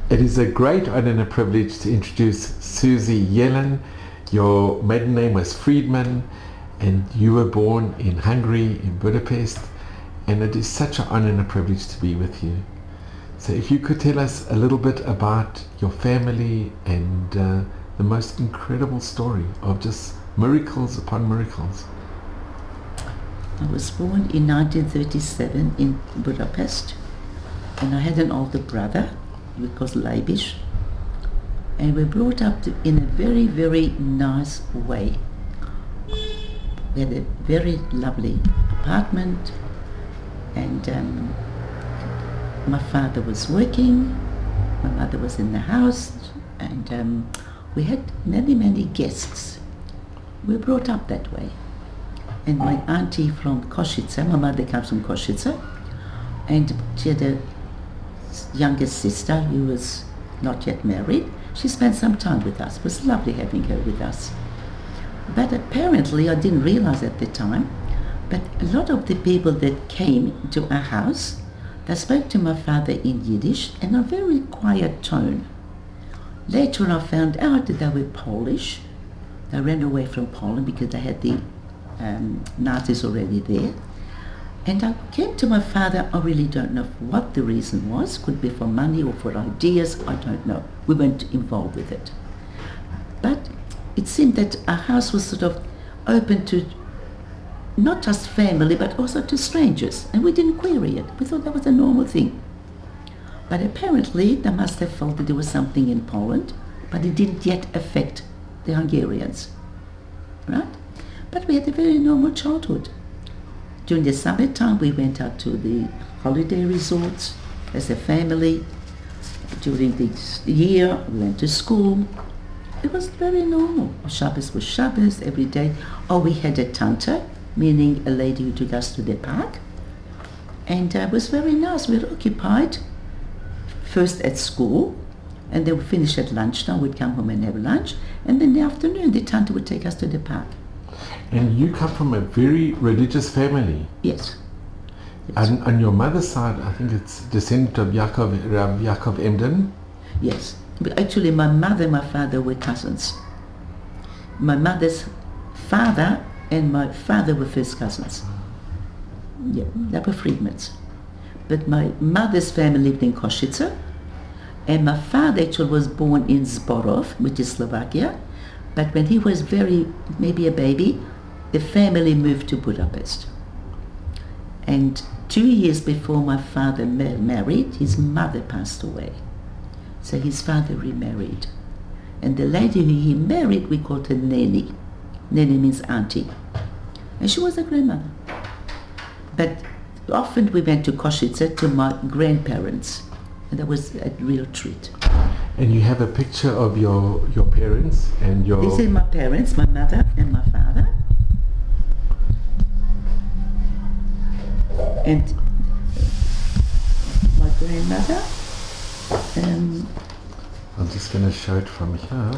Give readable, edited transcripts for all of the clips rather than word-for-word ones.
It is a great honor and a privilege to introduce Suzie Yellin. Your maiden name was Friedman, and you were born in Hungary, in Budapest, and it is such an honor and a privilege to be with you. So if you could tell us a little bit about your family and the most incredible story of just miracles upon miracles. I was born in 1937 in Budapest, and I had an older brother, because Leibisch, and we brought up in a very, very nice way. We had a very lovely apartment, and my father was working, my mother was in the house, and we had many, many guests. We were brought up that way. And my auntie from Košice, my mother comes from Košice, and she had a younger sister who was not yet married. She spent some time with us. It was lovely having her with us. But apparently, I didn't realize at the time, but a lot of the people that came to our house, they spoke to my father in Yiddish in a very quiet tone. Later on, I found out that they were Polish. They ran away from Poland because they had the Nazis already there. And I came to my father, I really don't know what the reason was. Could be for money or for ideas, I don't know. We weren't involved with it. But it seemed that our house was sort of open to not just family, but also to strangers. And we didn't query it. We thought that was a normal thing. But apparently, they must have felt that there was something in Poland, but it didn't yet affect the Hungarians, right? But we had a very normal childhood. During the summertime, we went out to the holiday resorts as a family. During the year, we went to school. It was very normal. Shabbos was Shabbos every day. Oh, we had a tante, meaning a lady who took us to the park. And it was very nice. We were occupied, first at school, and then we finished at lunchtime. We'd come home and have lunch. And then in the afternoon, the tante would take us to the park. And you come from a very religious family. Yes. And on your mother's side, I think it's descendant of Yaakov Emden. Yes. But actually, my mother and my father were cousins. My mother's father and my father were first cousins. Yeah, they were Friedmans. But my mother's family lived in Košice, and my father actually was born in Zborov, which is Slovakia. But when he was maybe a baby, the family moved to Budapest. And 2 years before my father married, his mother passed away. So his father remarried. And the lady who he married, we called her Neni. Neni means auntie. And she was a grandmother. But often we went to Košice to my grandparents. And that was a real treat. And you have a picture of your parents and your... These are my parents, my mother and my father. And my grandmother. I'm just going to show it from here.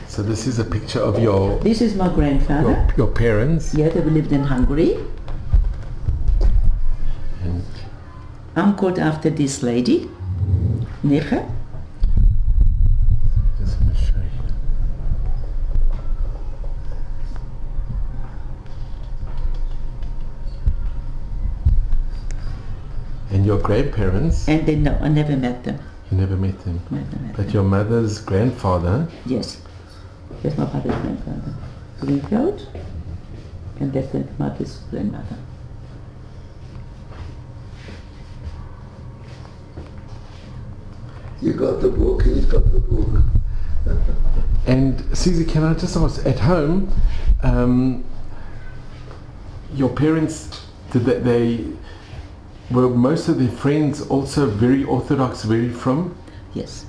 So this is a picture of your... This is my grandfather. Your parents. Yeah, they lived in Hungary. And I'm called after this lady, Neche. And your grandparents? And they, no, I never met them. You never met them? Never met But them. your mother's grandfather? Yes. That's my father's grandfather. Greenfield. And that's my mother's grandmother. You got the book, he's got the book. And Suzie, can I just ask, at home, your parents, were most of their friends also very Orthodox, very from? Yes.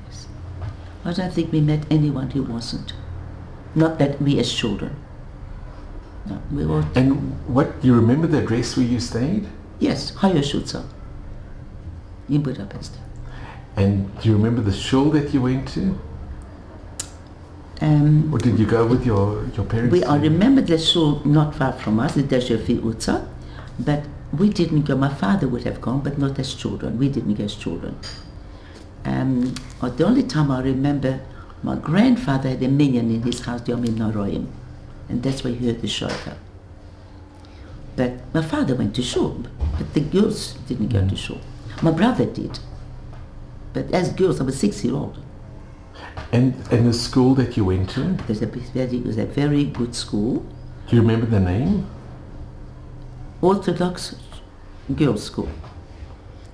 Yes. I don't think we met anyone who wasn't. Not that we as children. No, we were. And what, do you remember the address where you stayed? Yes, Hajósutca in Budapest. And do you remember the shul that you went to? Or did you go with your parents? I remember the shul not far from us, the Dezsőfi utca, but we didn't go. My father would have gone, but not as children. We didn't go as children. The only time I remember, my grandfather had a minyan in his house, Yom Noroim, and that's where he heard the shofar. But my father went to shul, but the girls didn't go to shul. My brother did. But as girls, I was 6-year-old. And the school that you went to? It was a very good school. Do you remember the name? Orthodox girls' school.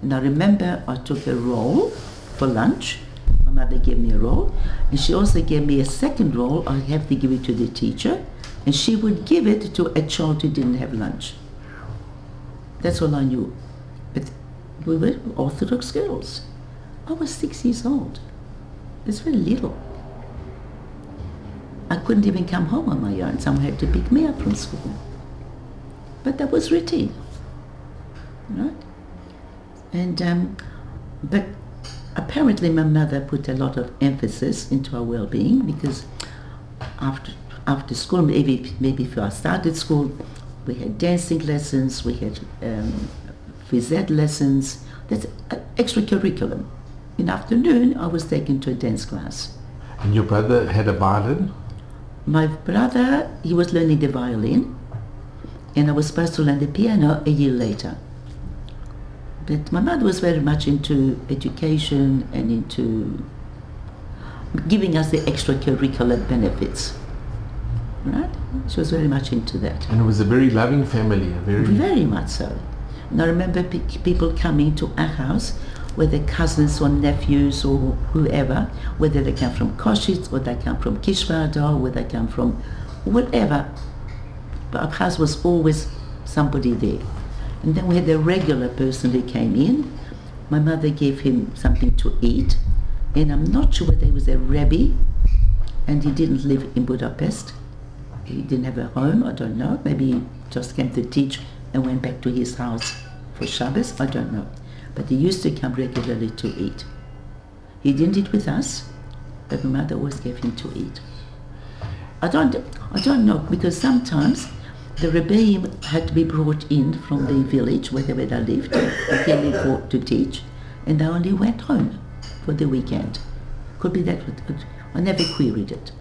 And I remember I took a roll for lunch. My mother gave me a roll. And she also gave me a second roll. I have to give it to the teacher. And she would give it to a child who didn't have lunch. That's all I knew. But we were Orthodox girls. I was 6 years old. It's very little. I couldn't even come home on my own. Someone had to pick me up from school. But that was routine, right? And but apparently my mother put a lot of emphasis into our well-being, because after school, maybe before I started school, we had dancing lessons, we had phys ed lessons. That's extra curriculum. In the afternoon, I was taken to a dance class. And your brother had a violin? My brother, he was learning the violin, and I was supposed to learn the piano a year later. But my mother was very much into education and into giving us the extracurricular benefits. Right? She was very much into that. And it was a very loving family, Very much so. And I remember people coming to our house, whether cousins or nephews or whoever, whether they come from Koshitz or they come from Kishvarda, or they come from whatever. But our house was always somebody there. And then we had a regular person who came in. My mother gave him something to eat, and I'm not sure whether he was a Rebbe, and he didn't live in Budapest. He didn't have a home, I don't know. Maybe he just came to teach and went back to his house for Shabbos, I don't know. But he used to come regularly to eat. He didn't eat with us, but my mother always gave him to eat. I don't know, because sometimes the Rebbeim had to be brought in from the village where they lived, to teach, and they only went home for the weekend. Could be that. I never queried it.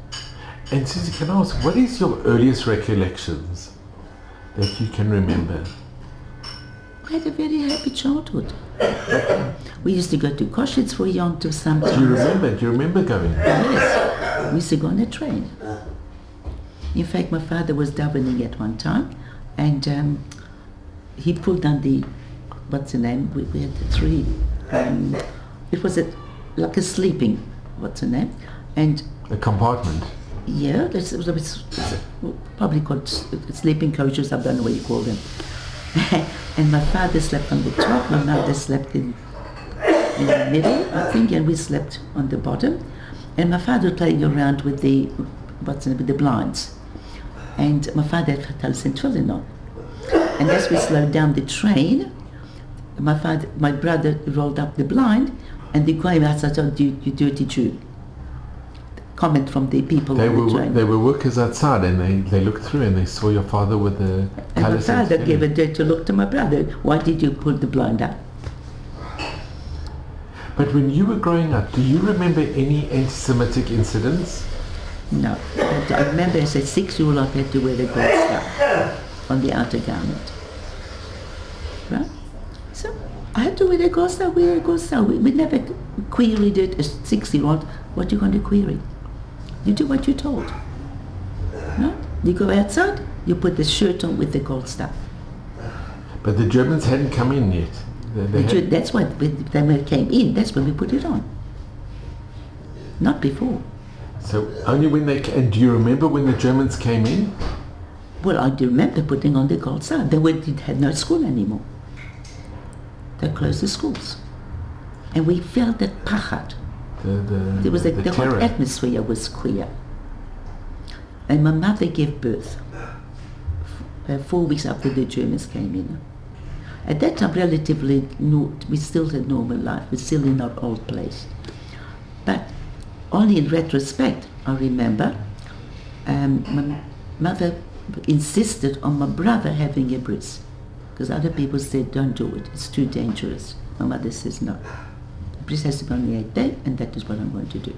And Suzie, can I ask, what is your earliest recollections that you can remember? I had a very happy childhood. We used to go to Koshitz for Yom Tov sometimes. Do you remember going? Yes. We used to go on a train. In fact, my father was davening at one time, and he pulled down the, what's the name? We had the three. It was like a sleeping, what's the name? And a compartment. Yeah, it's probably called sleeping coaches. I don't know what you call them. And my father slept on the top, my mother slept in the middle, I think, and we slept on the bottom. And my father was playing around with with the blinds. And my father had talis and tefillin on. And as we slowed down the train, my brother rolled up the blind, and the guy outside said, "You dirty Jew." Comment from the people on the train. They were workers outside, and they looked through and they saw your father with the talis. And my father gave a dirty look to my brother. "Why did you pull the blind up?" But when you were growing up, do you remember any anti-Semitic incidents? No. But I remember as a 6-year-old I had to wear the gold star on the outer garment. Right? So I had to wear a gold star, We never queried it as 6-year-old. What are you going to query? You do what you're told. No? You go outside, you put the shirt on with the gold star. But the Germans hadn't come in yet. That's why when they came in, that's when we put it on. Not before. So only when they... And do you remember when the Germans came in? Well, I do remember putting on the gold star. They had no school anymore. They closed the schools. And we felt that pachad. There was the whole atmosphere was queer. And my mother gave birth 4 weeks after the Germans came in. At that time, relatively new, we still had normal life. We're still in our old place. But only in retrospect, I remember my mother insisted on my brother having a bris, because other people said, "Don't do it, it's too dangerous." My mother says, "No, precisely on the 8th day, and that is what I'm going to do.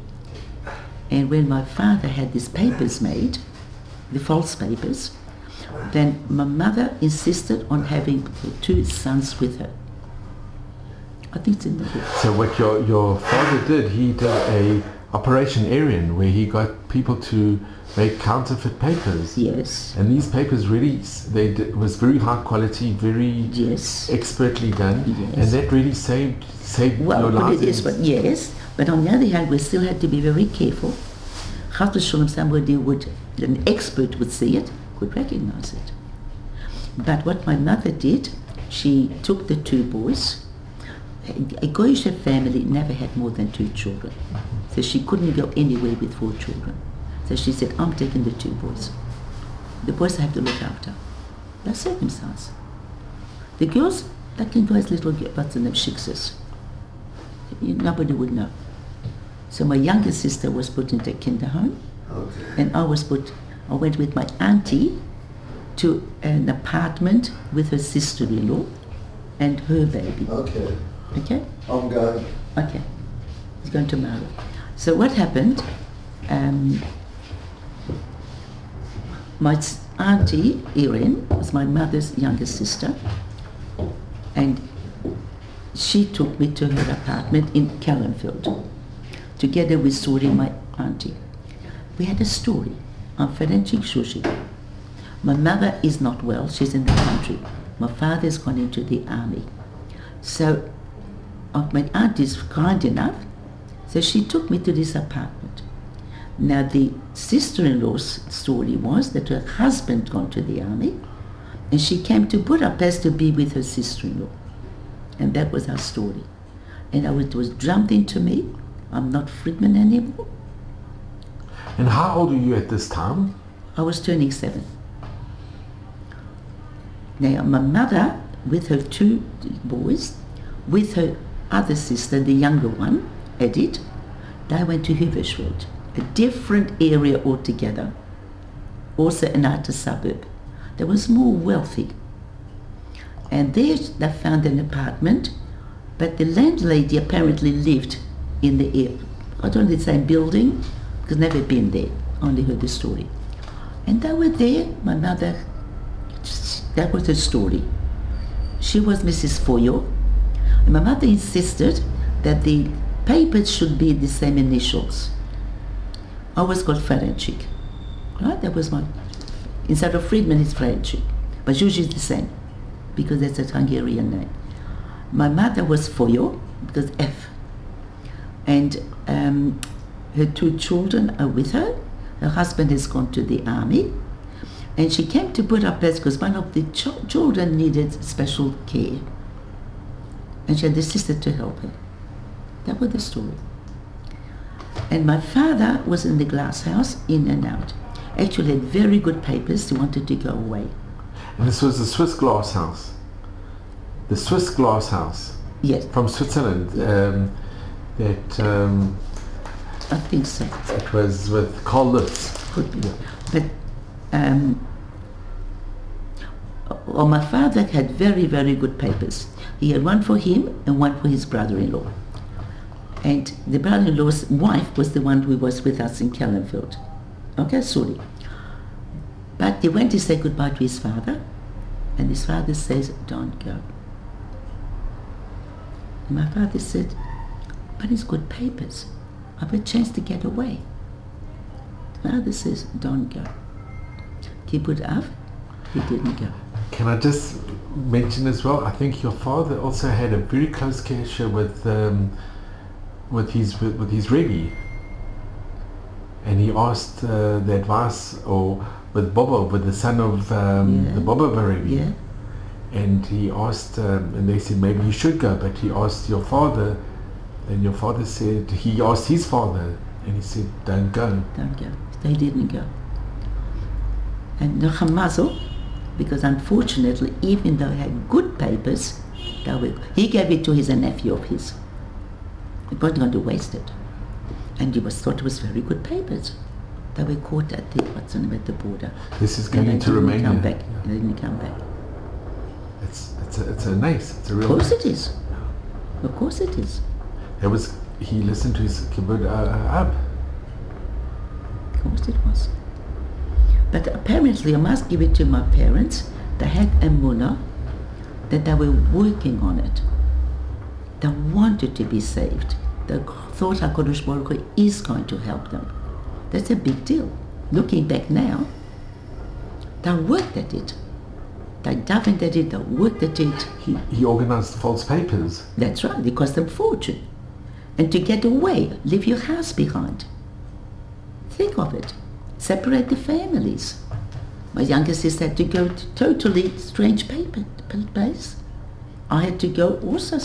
And when my father had these papers made, the false papers, then my mother insisted on having the 2 sons with her. I think it's in the book. So what your father did, he did a Operation Aryan where he got people to make counterfeit papers. Yes. And these papers really, was very high quality, very Yes. expertly done. Yes. And that really saved Well, your but lives. it is, but yes. But on the other hand, we still had to be very careful. Somebody an expert would see it, could recognize it. But what my mother did, she took the 2 boys. A Goyish family never had more than 2 children. So she couldn't go anywhere with 4 children. So she said, I'm taking the 2 boys. The boys I have to look after. That's circumstance. The girls, they can go as little, what's the name, shiksas. Nobody would know. So my younger sister was put into a kinder home. Okay. And I went with my auntie to an apartment with her sister-in-law and her baby. Okay. Okay? I'm going. Okay. He's going tomorrow. So what happened, my auntie, Erin, was my mother's younger sister, and she took me to her apartment in Kellenfield, together with Suzie, my auntie. We had a story on Ferenc Suzie. My mother is not well, she's in the country. My father's gone into the army. So my aunt is kind enough, so she took me to this apartment. Now the sister-in-law's story was that her husband gone to the army, and she came to Budapest to be with her sister-in-law. And that was our story. And it was drummed into me, I'm not Friedman anymore. And how old were you at this time? I was turning 7. Now my mother, with her 2 boys, with her other sister, the younger one, Edith, they went to Huvesveld, a different area altogether, also an outer suburb. That was more wealthy. And there they found an apartment, but the landlady apparently lived in the I don't know the same building, because never been there, only heard the story. And they were there, my mother, that was her story. She was Mrs. Foyo, and my mother insisted that the papers should be the same initials. I was called Ferenc, right? That was my, instead of Friedman, it's Ferenc, but usually it's the same, because that's a Hungarian name. My mother was Foyo, because F, and her 2 children are with her. Her husband has gone to the army, and she came to Budapest because one of the children needed special care, and she had the sister to help her. That was the story. And my father was in the glass house, in and out. Actually had very good papers, he wanted to go away. And this was the Swiss glass house. The Swiss glass house. Yes. From Switzerland. I think so. It was with Carl Lutz. Could be. But well, my father had very, very good papers. He had one for him and one for his brother-in-law. And the brother-in-law's wife was the one who was with us in Kellenfield. Okay, sorry. But he went to say goodbye to his father, and his father says, don't go. And my father said, but he's good papers. I have a chance to get away. The father says, don't go. Keep it up. He didn't go. Can I just mention as well, I think your father also had a very close connection with his Rebbe. And he asked the advice, or with Bobo, with the son of the Bobo Rebbe. Yeah. And he asked, and they said maybe you should go, but he asked your father, and your father said, he asked his father, and he said, don't go. Don't go. They didn't go. And noch a mazel, because unfortunately, even though he had good papers, he gave it to his nephew of his. He wasn't going to waste it. And he thought it was very good papers. They were caught at the, what's the name, at the border. This is going to Romania. Come back. They didn't come back. It's a nice, it's a real... Of course it is. Of course it is. He listened to his kibbutz ab. Of course it was. But apparently, I must give it to my parents, they had emunah, that they were working on it. They wanted to be saved. They thought HaKadosh Baruch Hu is going to help them. That's a big deal. Looking back now, they worked at it. They davened at it, they worked at it. He organized false papers. That's right, it cost them a fortune. And to get away, leave your house behind. Think of it. Separate the families. My younger sister had to go to totally strange place. I had to go also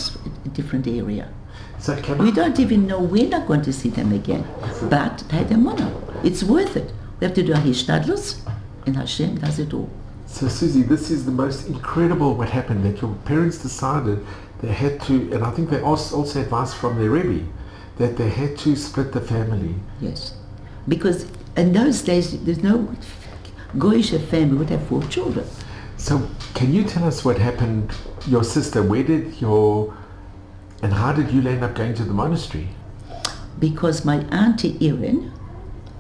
a different area. So We don't even know we're not going to see them again. But they had a money. It's worth it. We have to do our hishtadlus, and Hashem does it all. So Susie, this is the most incredible what happened, that your parents decided they had to, and I think they also advice from their Rebbe, that they had to split the family. Yes. Because in those days, there's no Goyish family would have 4 children. So can you tell us what happened, your sister, and how did you end up going to the monastery? Because my auntie Erin,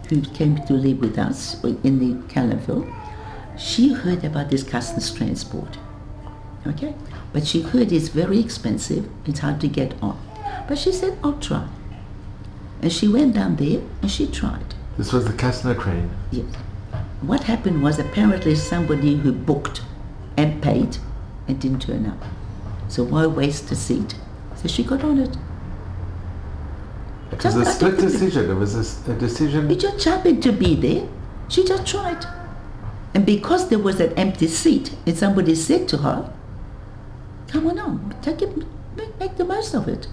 who came to live with us in the Callanville, she heard about this customs transport. Okay? But she heard it's very expensive, it's hard to get on. But she said, I'll try. And she went down there and she tried. This was the Kastner train. Yes. What happened was apparently somebody who booked and paid and didn't turn up. So why waste a seat? So she got on it. It was a split decision. It was a decision. She just happened to be there. She just tried. And because there was an empty seat and somebody said to her, come on, take it, make the most of it.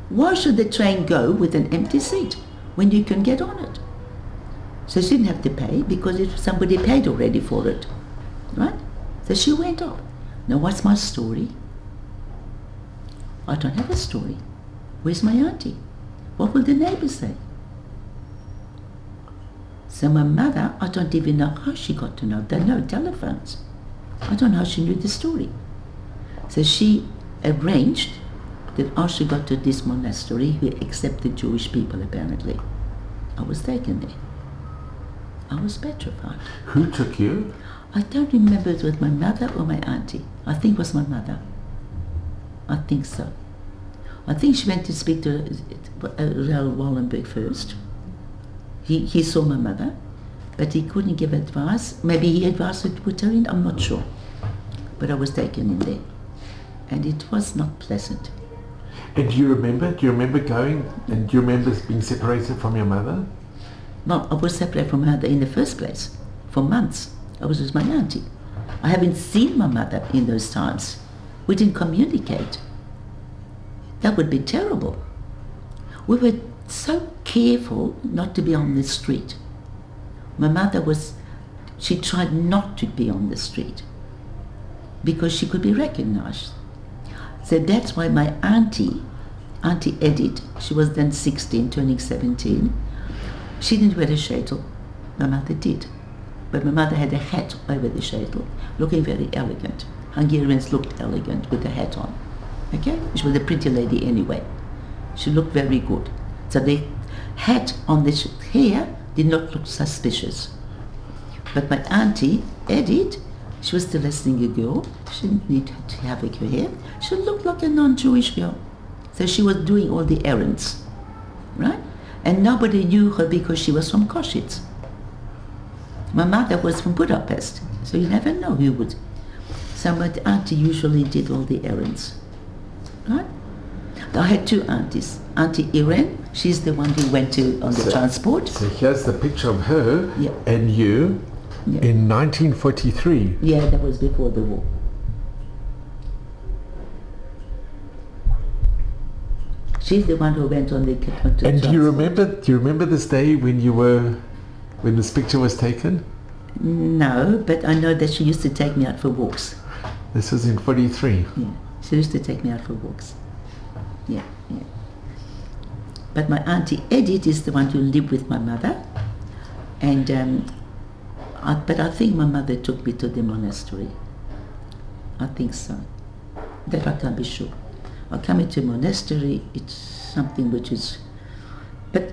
Why should the train go with an empty seat when you can get on it? So she didn't have to pay because somebody paid already for it, right? So she went off. Now what's my story? I don't have a story. Where's my auntie? What will the neighbors say? So my mother, I don't even know how she got to know. There are no telephones. I don't know how she knew the story. So she arranged that I should go to this monastery who accepted Jewish people apparently. I was taken there. I was petrified. Who took you? I don't remember if it was my mother or my auntie. I think it was my mother. I think so. I think she went to speak to Raoul Wallenberg first. He saw my mother, but he couldn't give advice. Maybe he advised her to put her in, I'm not sure. But I was taken in there. And it was not pleasant. And do you remember going, and do you remember being separated from your mother? Well, I was separated from her in the first place for months. I was with my auntie. I haven't seen my mother in those times. We didn't communicate. That would be terrible. We were so careful not to be on the street. My mother she tried not to be on the street because she could be recognized. So that's why my Auntie Edith, she was then 16, turning 17, she didn't wear a sheitel. My mother did. But my mother had a hat over the sheitel, looking very elegant. Hungarians looked elegant with a hat on. Okay? She was a pretty lady anyway. She looked very good. So the hat on the hair did not look suspicious. But my Auntie Edith, she was still a single girl. She didn't need to have her hair. She looked like a non-Jewish girl. So she was doing all the errands, right? And nobody knew her because she was from Košice. My mother was from Budapest, so you never know who would. So my auntie usually did all the errands, right? I had 2 aunties. Auntie Irene, she's the one who went on the transport. So here's the picture of her and you in 1943. Yeah, that was before the war. She's the one who went on the transport. And do you remember this day when this picture was taken? No, but I know that she used to take me out for walks. This was in 43. Yeah, she used to take me out for walks. Yeah. But my Auntie Edith is the one who lived with my mother, and but I think my mother took me to the monastery. I think so. That I can't be sure. I come into a monastery, it's something which is, but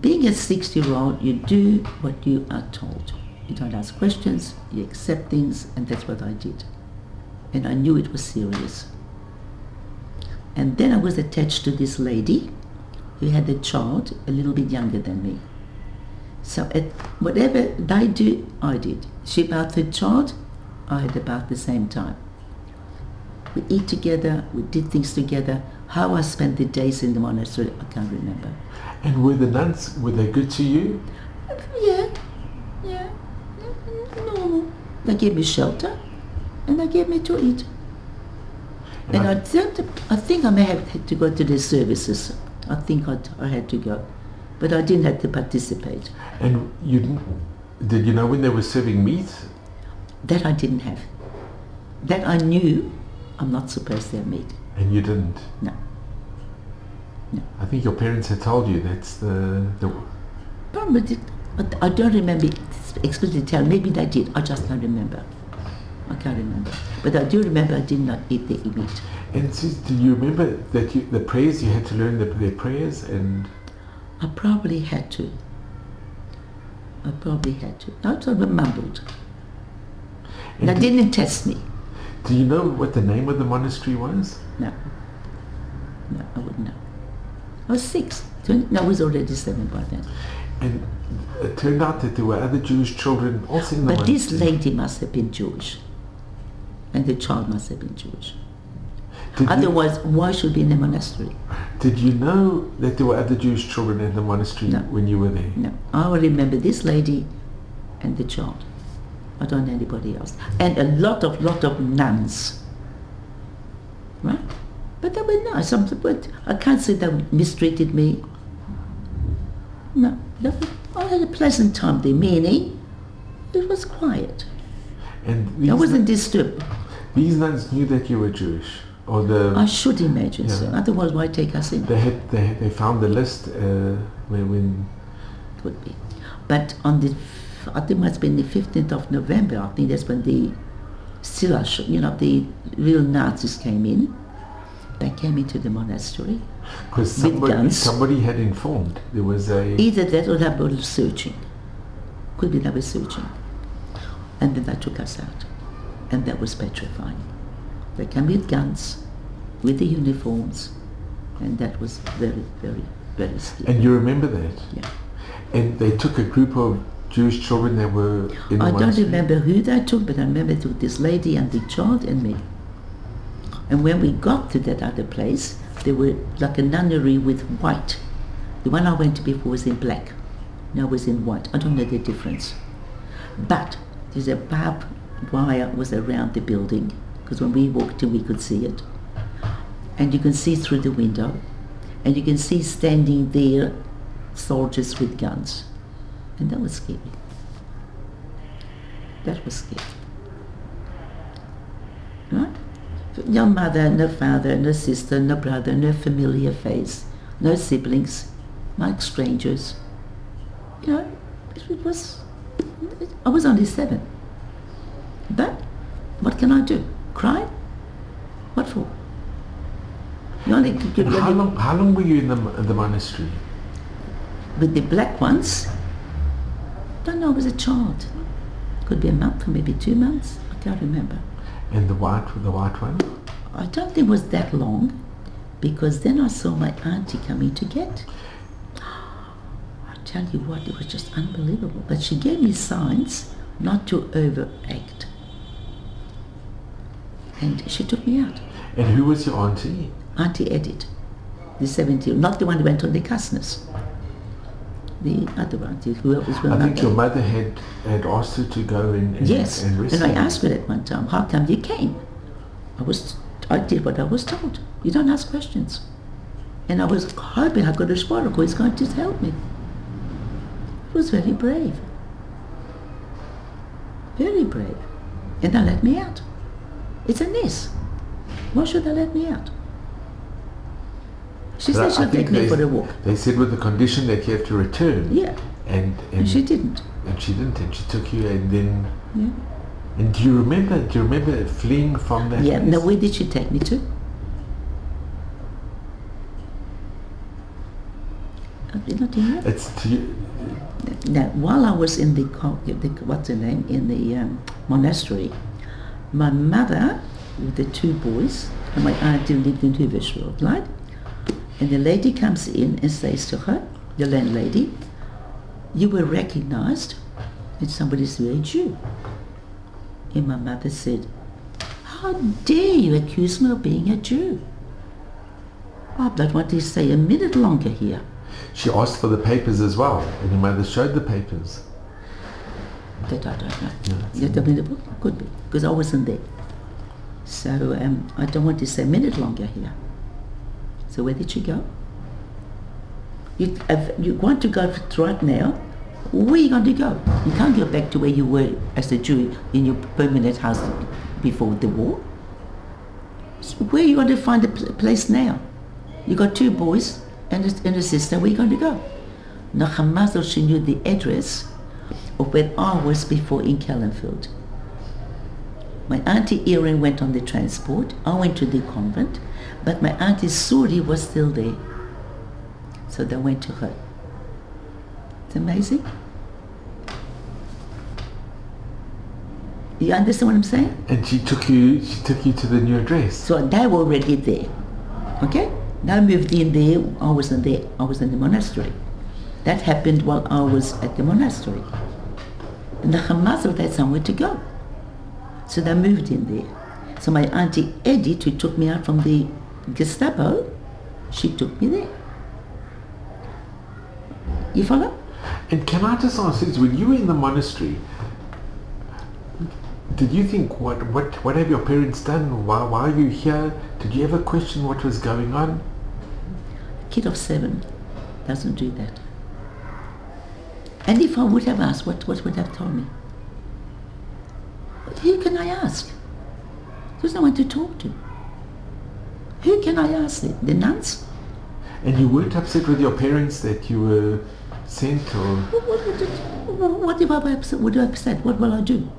being a 60-year-old, you do what you are told. You don't ask questions, you accept things, and that's what I did. And I knew it was serious. And then I was attached to this lady who had a child a little bit younger than me. So whatever they do, I did. She birthed her child, I had about the same time. We eat together, we did things together. How I spent the days in the monastery, I can't remember. And were the nuns, were they good to you? Yeah, normal. They gave me shelter and they gave me to eat. And I think I may have had to go to their services. I think I had to go. But I didn't have to participate. And did you know when they were serving meat? That I didn't have. That I knew I'm not supposed to have meat. And you didn't? No. I think your parents had told you that's the Probably, I don't remember explicitly telling. Maybe they did. I just can't remember. I can't remember. But I do remember I did not eat the meat. And Suzie, do you remember that the prayers, you had to learn their prayers? And I probably had to. I sort of mumbled. And they didn't test me. Do you know what the name of the monastery was? No, I wouldn't know. I was 6. No, I was already 7 by then. And it turned out that there were other Jewish children also in the But monastery. this lady must have been Jewish. And the child must have been Jewish. Otherwise, why should be in a monastery? Did you know that there were other Jewish children in the monastery when you were there? No. I remember this lady and the child. I don't know anybody else. And a lot of nuns. Right? But they were nice. I can't say they mistreated me. No. I had a pleasant time there, meaning it was quiet. And I wasn't disturbed. These nuns knew that you were Jewish? I should imagine so. Otherwise, why take us in? They found the list when... Could be. But on I think it must have been the 15th of November, I think that's when the real Nazis came in. They came into the monastery. Because somebody had informed. There was either that or they were searching. Could be they were searching. And then they took us out. And that was petrifying. They came with guns, with the uniforms, and that was very, very, very scary. And you remember that? Yeah. And they took a group of Jewish children that were in the I don't monastery? remember who they took, but I remember they took this lady and the child and me. And when we got to that other place, there were like a nunnery with white. The one I went to before was in black. Now was in white. I don't know the difference. But there's a barbed wire was around the building, because when we walked in we could see it. And you can see through the window. And you can see standing there soldiers with guns. And that was scary. That was scary. Right? No mother, no father, no sister, no brother, no familiar face, no siblings, like strangers. You know, it was, I was only 7. But what can I do? Cry? What for? You only could how long were you in the monastery? With the black ones? Don't know, I was a child. Could be a month or maybe 2 months. I can't remember. And the white one? I don't think it was that long, because then I saw my auntie coming to get. I tell you what, it was just unbelievable. But she gave me signs not to overact. And she took me out. And who was your auntie? Auntie Edith, the 70, not the one who went on the Castness. The other auntie, who was well. I think your mother had asked her to go and yes, rescue. and I asked her at one time, how come you came? I did what I was told. You don't ask questions. And I was hoping I could respond, who is going to help me. It was very brave. Very brave. And they let me out. It's a mess. Why should they let me out? She said she'll take me for a walk. They said with the condition that you have to return. Yeah. And she didn't. And she didn't, and she took you, and then... Yeah. And do you remember fleeing from that Yeah, place? now where did she take me to? Not in here? It's to you. Now, while I was in the what's her name, in the monastery, my mother with the two boys and my auntie lived in Huvesworld, right? And the lady comes in and says to her, the landlady, "You were recognized that somebody's a Jew." And my mother said, "How dare you accuse me of being a Jew? I don't want to stay a minute longer here." She asked for the papers as well, and your mother showed the papers. That I don't know. Yeah, That in the book? Could be, because I wasn't there. So I don't want to stay a minute longer here. So where did she go? You want to go right now? Where are you going to go? You can't go back to where you were as a Jew in your permanent house before the war. So where are you going to find a place now? You got two boys and a sister. Where are you going to go? Now, Hamazel, she knew the address of where I was before in Kellenfield. My auntie Erin went on the transport. I went to the convent, but my auntie Suzie was still there. So they went to her. It's amazing. You understand what I'm saying? And she took you to the new address. So they were already there. Okay? They moved in there. I wasn't there. I was in the monastery. That happened while I was at the monastery. And the Hamazel had somewhere to go. So they moved in there. So my auntie Edith, who took me out from the Gestapo, she took me there. You follow? And can I just ask this, when you were in the monastery, did you think, what have your parents done? Why are you here? Did you ever question what was going on? A kid of 7 doesn't do that. And if I would have asked, what would have told me? Who can I ask? There's no one to talk to. Who can I ask? The nuns? And you weren't upset with your parents that you were sent, or? What if I would have upset? What will I do?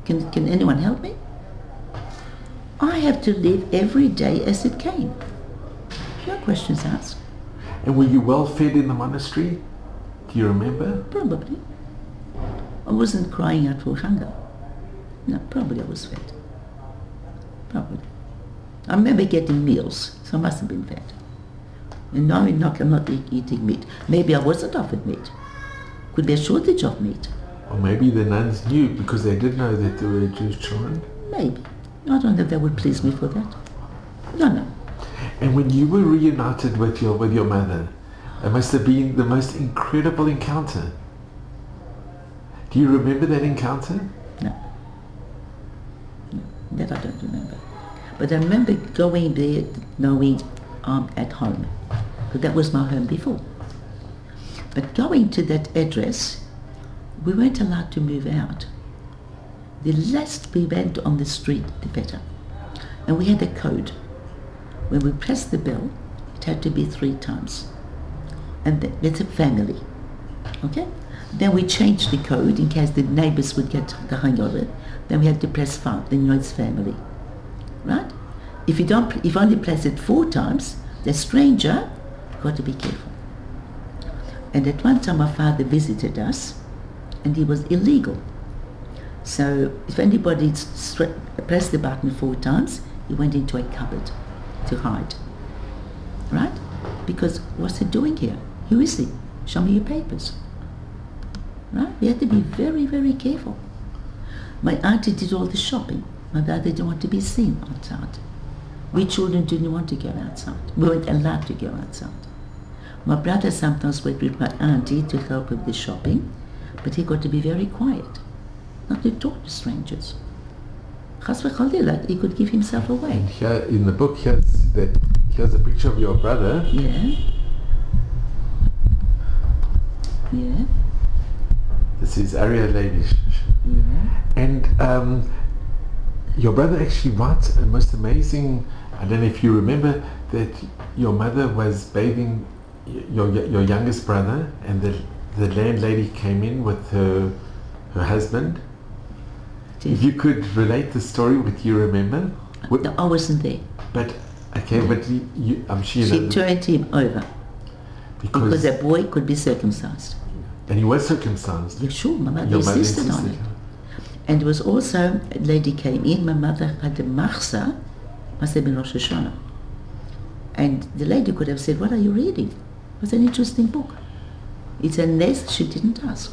Can anyone help me? I have to live every day as it came. No questions asked. And were you well fed in the monastery? Do you remember? Probably. I wasn't crying out for hunger. No, probably I was fed. Probably. I remember getting meals, so I must have been fed. And now I'm not eating meat. Maybe I wasn't offered meat. Could be a shortage of meat. Or maybe the nuns knew because they did know that there were Jewish children. Maybe. I don't know if they would please me for that. No. And when you were reunited with your mother, it must have been the most incredible encounter. Do you remember that encounter? No. That I don't remember. But I remember going there knowing I'm at home. Because that was my home before. But going to that address, we weren't allowed to move out. The less we went on the street, the better. And we had a code. When we pressed the bell, it had to be 3 times. And that's a family. Okay? Then we changed the code in case the neighbors would get the hang of it. Then we had to press 5, then you know it's family. Right? If you only press it 4 times, the stranger, got to be careful. And at one time my father visited us, and he was illegal. So if anybody pressed the button 4 times, he went into a cupboard to hide. Right? Because what's he doing here? Who is he? Show me your papers. Right? We had to be very, very careful. My auntie did all the shopping. My dad didn't want to be seen outside. We children didn't want to go outside. We weren't allowed to go outside. My brother sometimes went with my auntie to help with the shopping, but he got to be very quiet, not to talk to strangers. Chas v'chalila, he could give himself away. And here in the book, here's a picture of your brother. Yeah. Yeah. This is Arya Ladish. Yeah. And your brother actually writes a most amazing, I don't know if you remember, that your mother was bathing your youngest brother, and the landlady came in with her husband. If you could relate the story, would you remember? No, I wasn't there. But, okay, but I'm sure you She know. turned him over. Because a boy could be circumcised. And he was circumcised. Yeah, sure, my mother Your mother insisted on it. And it was also, a lady came in, my mother had a machsa, must have been Rosh Hashanah. And the lady could have said, what are you reading? It was an interesting book. It's a nest she didn't ask.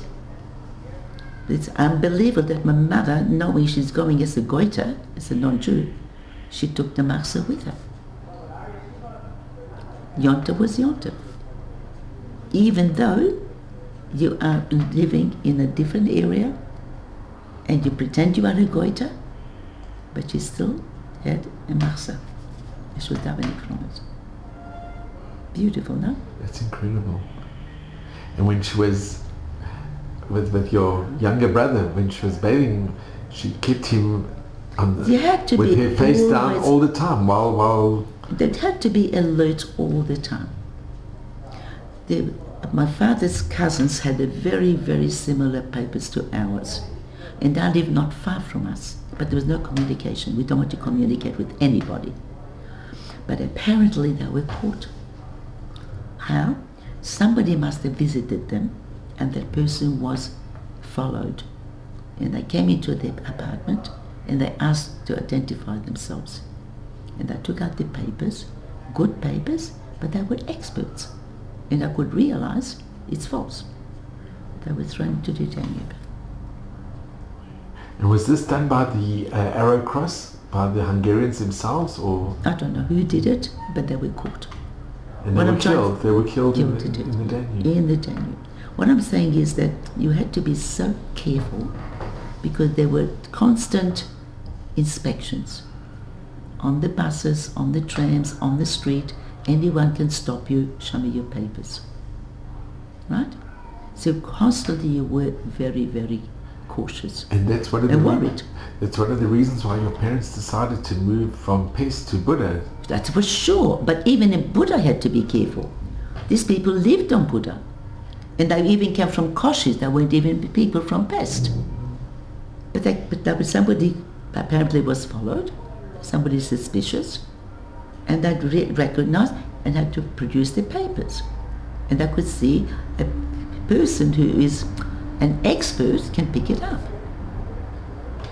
It's unbelievable that my mother, knowing she's going as a goiter, as a non-Jew, she took the machsa with her. Yonta was Yonta. Even though you are living in a different area and you pretend you are a goiter, but you still had a machsa. She was davening from it. Beautiful, no? That's incredible. And when she was with your younger brother, when she was bathing, she kept him on the, you had to with be her face down always- all the time while They had to be alert all the time. My father's cousins had a very, very similar papers to ours. And they lived not far from us. But there was no communication. We don't want to communicate with anybody. But apparently they were caught. How? Somebody must have visited them and that person was followed. And they came into their apartment and they asked to identify themselves. And they took out the papers, good papers, but they were experts. And I could realize it's false. They were thrown to the Danube. And was this done by the Arrow Cross, by the Hungarians themselves, or? I don't know who did it, but they were caught. And What they I'm were trying- killed. They were killed in Guilty did. the Danube. In the Danube. What I'm saying is that you had to be so careful because there were constant inspections on the buses, on the trams, on the street. Anyone can stop you, show me your papers. Right? So constantly you were very, very cautious And that's one of and the worried. That's one of the reasons why your parents decided to move from Pest to Buddha. That's for sure. But even in Buddha had to be careful. These people lived on Buddha. And they even came from Koshis. They weren't even people from Pest. But there was somebody apparently was followed, somebody suspicious, and they recognized and had to produce their papers. And I could see a person who is an expert can pick it up.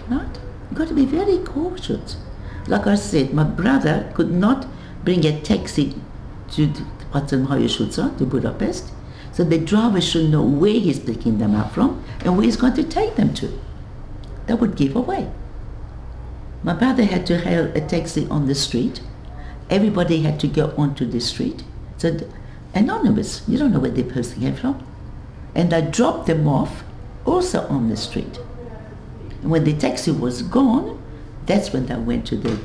Right? You've got to be very cautious. Like I said, my brother could not bring a taxi to to Budapest, so the driver should know where he's picking them up from and where he's going to take them to. That would give away. My brother had to hail a taxi on the street. Everybody had to go onto the street. So anonymous, you don't know where the person came from. And I dropped them off also on the street. And when the taxi was gone, that's when they went to the,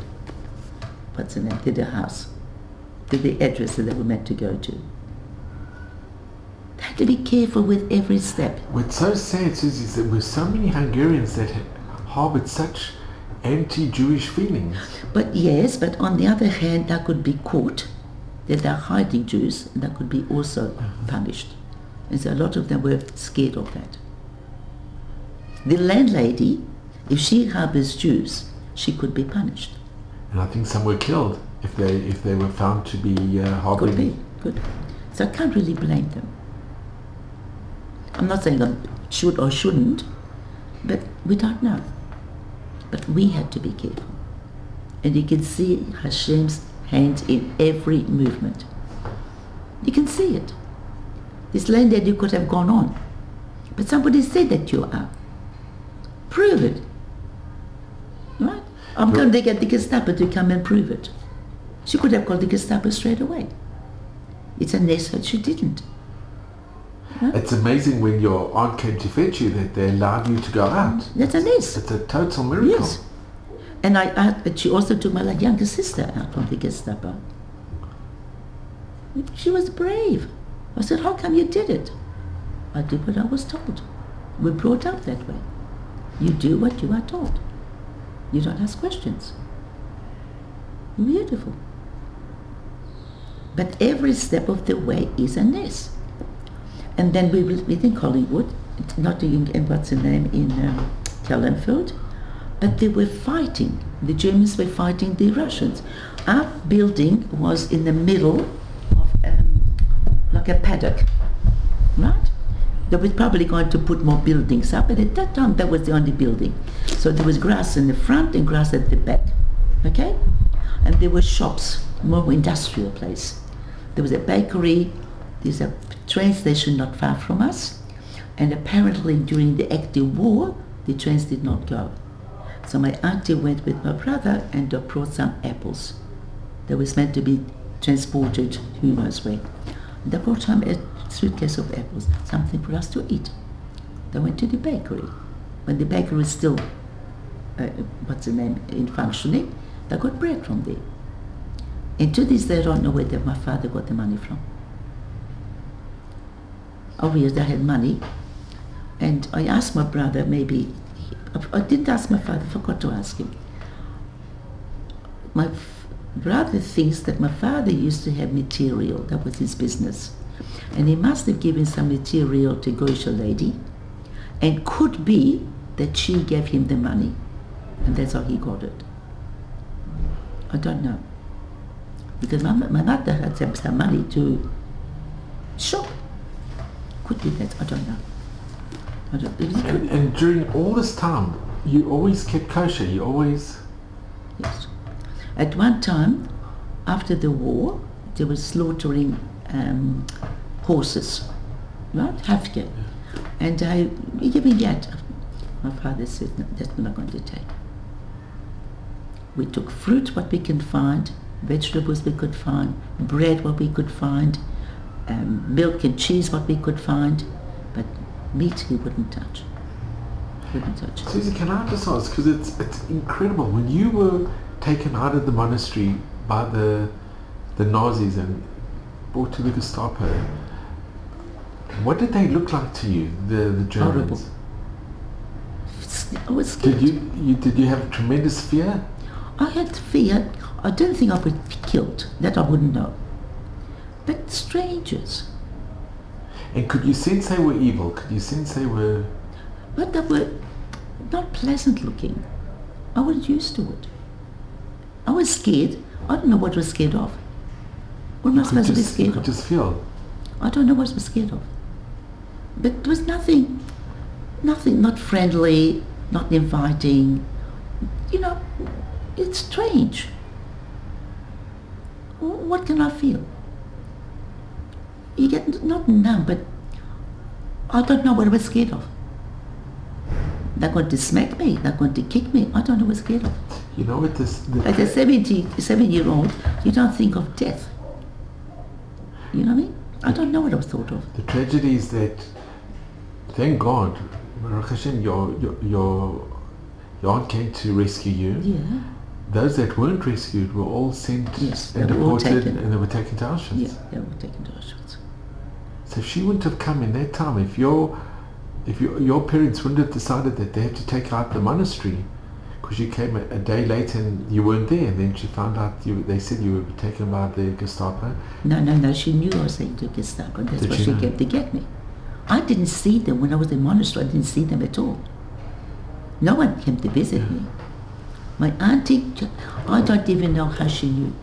to the house, to the address that they were meant to go to. They had to be careful with every step. What's so sad, Suzie, is that there were so many Hungarians that had harbored such anti-Jewish feelings. But yes, but on the other hand, they could be caught, that they're hiding Jews, and they could be also punished. And so a lot of them were scared of that. The landlady, if she harbors Jews, she could be punished. And I think some were killed if they were found to be harboring. Could be, could. So I can't really blame them. I'm not saying I should or shouldn't, but we don't know. But we had to be careful. And you can see Hashem's hand in every movement. You can see it. This landlady could have gone on. But somebody said that you are. Prove it. Right? I'm going to get the Gestapo to come and prove it. She could have called the Gestapo straight away. It's a nest that she didn't. Right? It's amazing when your aunt came to fetch you that they allowed you to go out. That's a nest. It's a total miracle. Yes. And but she also took my younger sister out from the Gestapo. She was brave. I said, how come you did it? I did what I was told. We're brought up that way. You do what you are told. You don't ask questions. Beautiful. But every step of the way is a nest. And then we lived in Collingwood, not in what's the name, in Kellenfeld, but they were fighting. The Germans were fighting the Russians. Our building was in the middle of like a paddock, right? They were probably going to put more buildings up, but at that time that was the only building. So there was grass in the front and grass at the back, okay? And there were shops, more industrial place. There was a bakery, there's a train station not far from us, and apparently during the active war, the trains did not go. So my auntie went with my brother and they brought some apples that was meant to be transported who knows where. They brought home a suitcase of apples, something for us to eat. They went to the bakery. When the bakery was still, what's the name, in functioning, they got bread from there. And to this day, I don't know where my father got the money from. Obviously, I had money. And I asked my brother, maybe, I didn't ask my father, I forgot to ask him. My brother thinks that my father used to have material, that was his business. And he must have given some material to Goisha lady, and could be that she gave him the money, and that's how he got it. I don't know. Because my mother had some money to shop. Could be that, I don't know. And during all this time, you always kept kosher, you always... Yes. At one time, after the war, they were slaughtering horses, right? Hafke. Yeah. And I gave me that. My father said, no, that's not going to take. We took fruit, what we can find, vegetables we could find, bread, what we could find, milk and cheese, what we could find, but meat he wouldn't touch. Suzie, can I just ask, because it's incredible, when you were taken out of the monastery by the Nazis and brought to the Gestapo, what did they look like to you, the Germans? Horrible. I was scared. Did you have tremendous fear? I had fear. I don't think I would be killed. That I wouldn't know. But strangers. And could you sense they were evil? Could you sense they were... But they were not pleasant looking. I was used to it. I was scared. I don't know what I was scared of. What am I supposed to be scared of? You could just feel. I don't know what I was scared of. But there was nothing, not friendly, not inviting. You know, it's strange. What can I feel? You get not numb, but I don't know what I was scared of. They're going to smack me, they're going to kick me. I don't know what I was scared of. You know what this... As a 77-year-old, you don't think of death. You know what I mean? I don't know what I was thought of. The tragedy is that, thank God, Baruch Hashem, your aunt came to rescue you. Yeah. Those that weren't rescued were all sent Yes, and they were all deported, taken. and they were taken to Auschwitz. Yeah, they were taken to Auschwitz. So if she wouldn't have come in that time, if your parents wouldn't have decided that they had to take out the monastery, because you came a day later and you weren't there, and then she found out they said you were taken by the Gestapo. No, she knew I was saying to Gestapo. That's Did why she she know? came to get me. I didn't see them when I was in the monastery. I didn't see them at all. No one came to visit me. My auntie, I don't even know how she knew.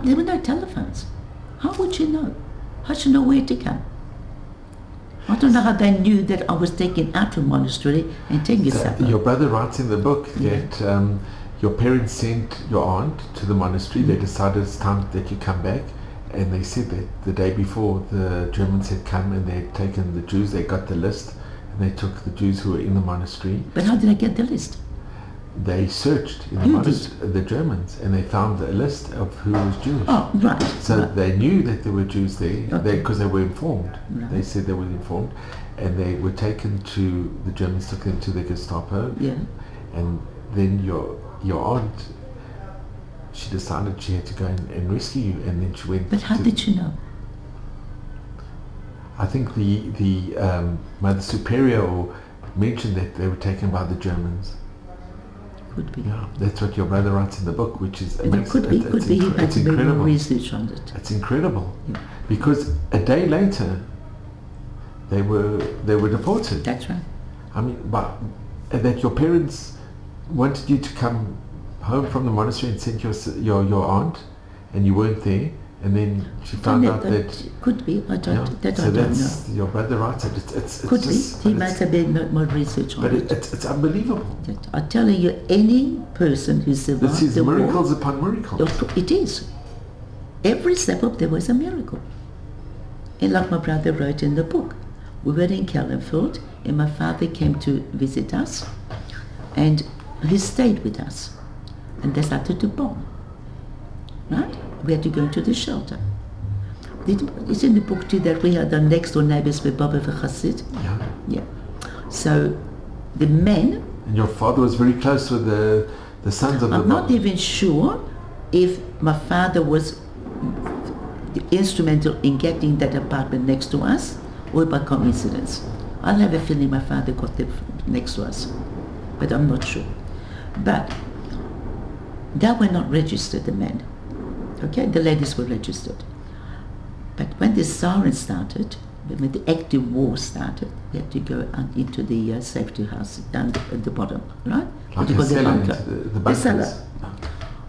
There were no telephones. How would she know? How would she know where to come? I don't know how they knew that I was taken out of monastery and taken to supper. Your brother writes in the book that your parents sent your aunt to the monastery. They decided it's time that you come back, and they said that the day before the Germans had come and they had taken the Jews. They got the list and they took the Jews who were in the monastery. But how did I get the list? They searched in the monastery, the Germans, and they found a list of who was Jewish. Oh, right. So right. they knew that there were Jews there because Okay. they were informed. Right. They said they were informed, and they were taken to, the Germans took them to the Gestapo. Yeah. And then your aunt, she decided she had to go and rescue you, and then she went. But how did she know? I think the Mother Superior mentioned that they were taken by the Germans. Could be. Yeah, that's what your brother writes in the book, which is It could be. He had it's to do more incredible. research on it. It's incredible, Yeah. because a day later they were deported. That's right. I mean, but that your parents wanted you to come home from the monastery and sent your aunt, and you weren't there, and then she found out that. Could be. I don't. Yeah, That so I don't that's know. your brother writes it. It's Could just, be. He but might have been more research on but it. it's unbelievable. I'm telling you, any person who survived This is the miracles war, upon miracles. it is. Every step up there was a miracle. And like my brother wrote in the book, we were in Kellenfeld, and my father came to visit us, and he stayed with us, and they started to bomb. Right? We had to go into the shelter. It's in the book too that we had the next door neighbors with Baba Chassid. Yeah. Yeah. So the men. And your father was very close with the sons of the I'm not bomb. even sure if my father was instrumental in getting that apartment next to us or by coincidence. I'll have a feeling my father got it next to us, but I'm not sure. But they were not registered, the men. Okay, the ladies were registered. But when the siren started, when the active war started, they had to go into the safety house down at the bottom, right? Like a cellar, into the bunkers. cellar.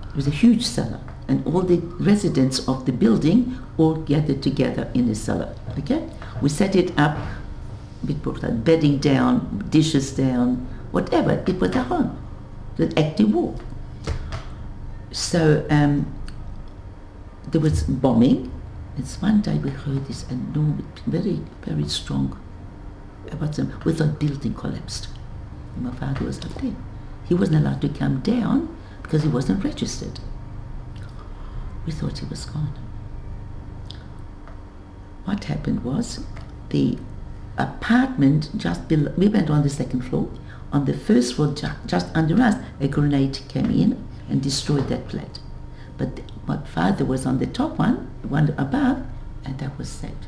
It was a huge cellar, and all the residents of the building all gathered together in the cellar. Okay, we set it up. We put bedding down, dishes down, whatever. It was a home, the active war. So there was bombing. It's one day we heard this enormous, very, very strong. We thought building collapsed. And my father was up there. He wasn't allowed to come down because he wasn't registered. We thought he was gone. What happened was the apartment just below, we went on the second floor. On the first floor, just under us, a grenade came in and destroyed that flat. But my father was on the top one above, and that was saved.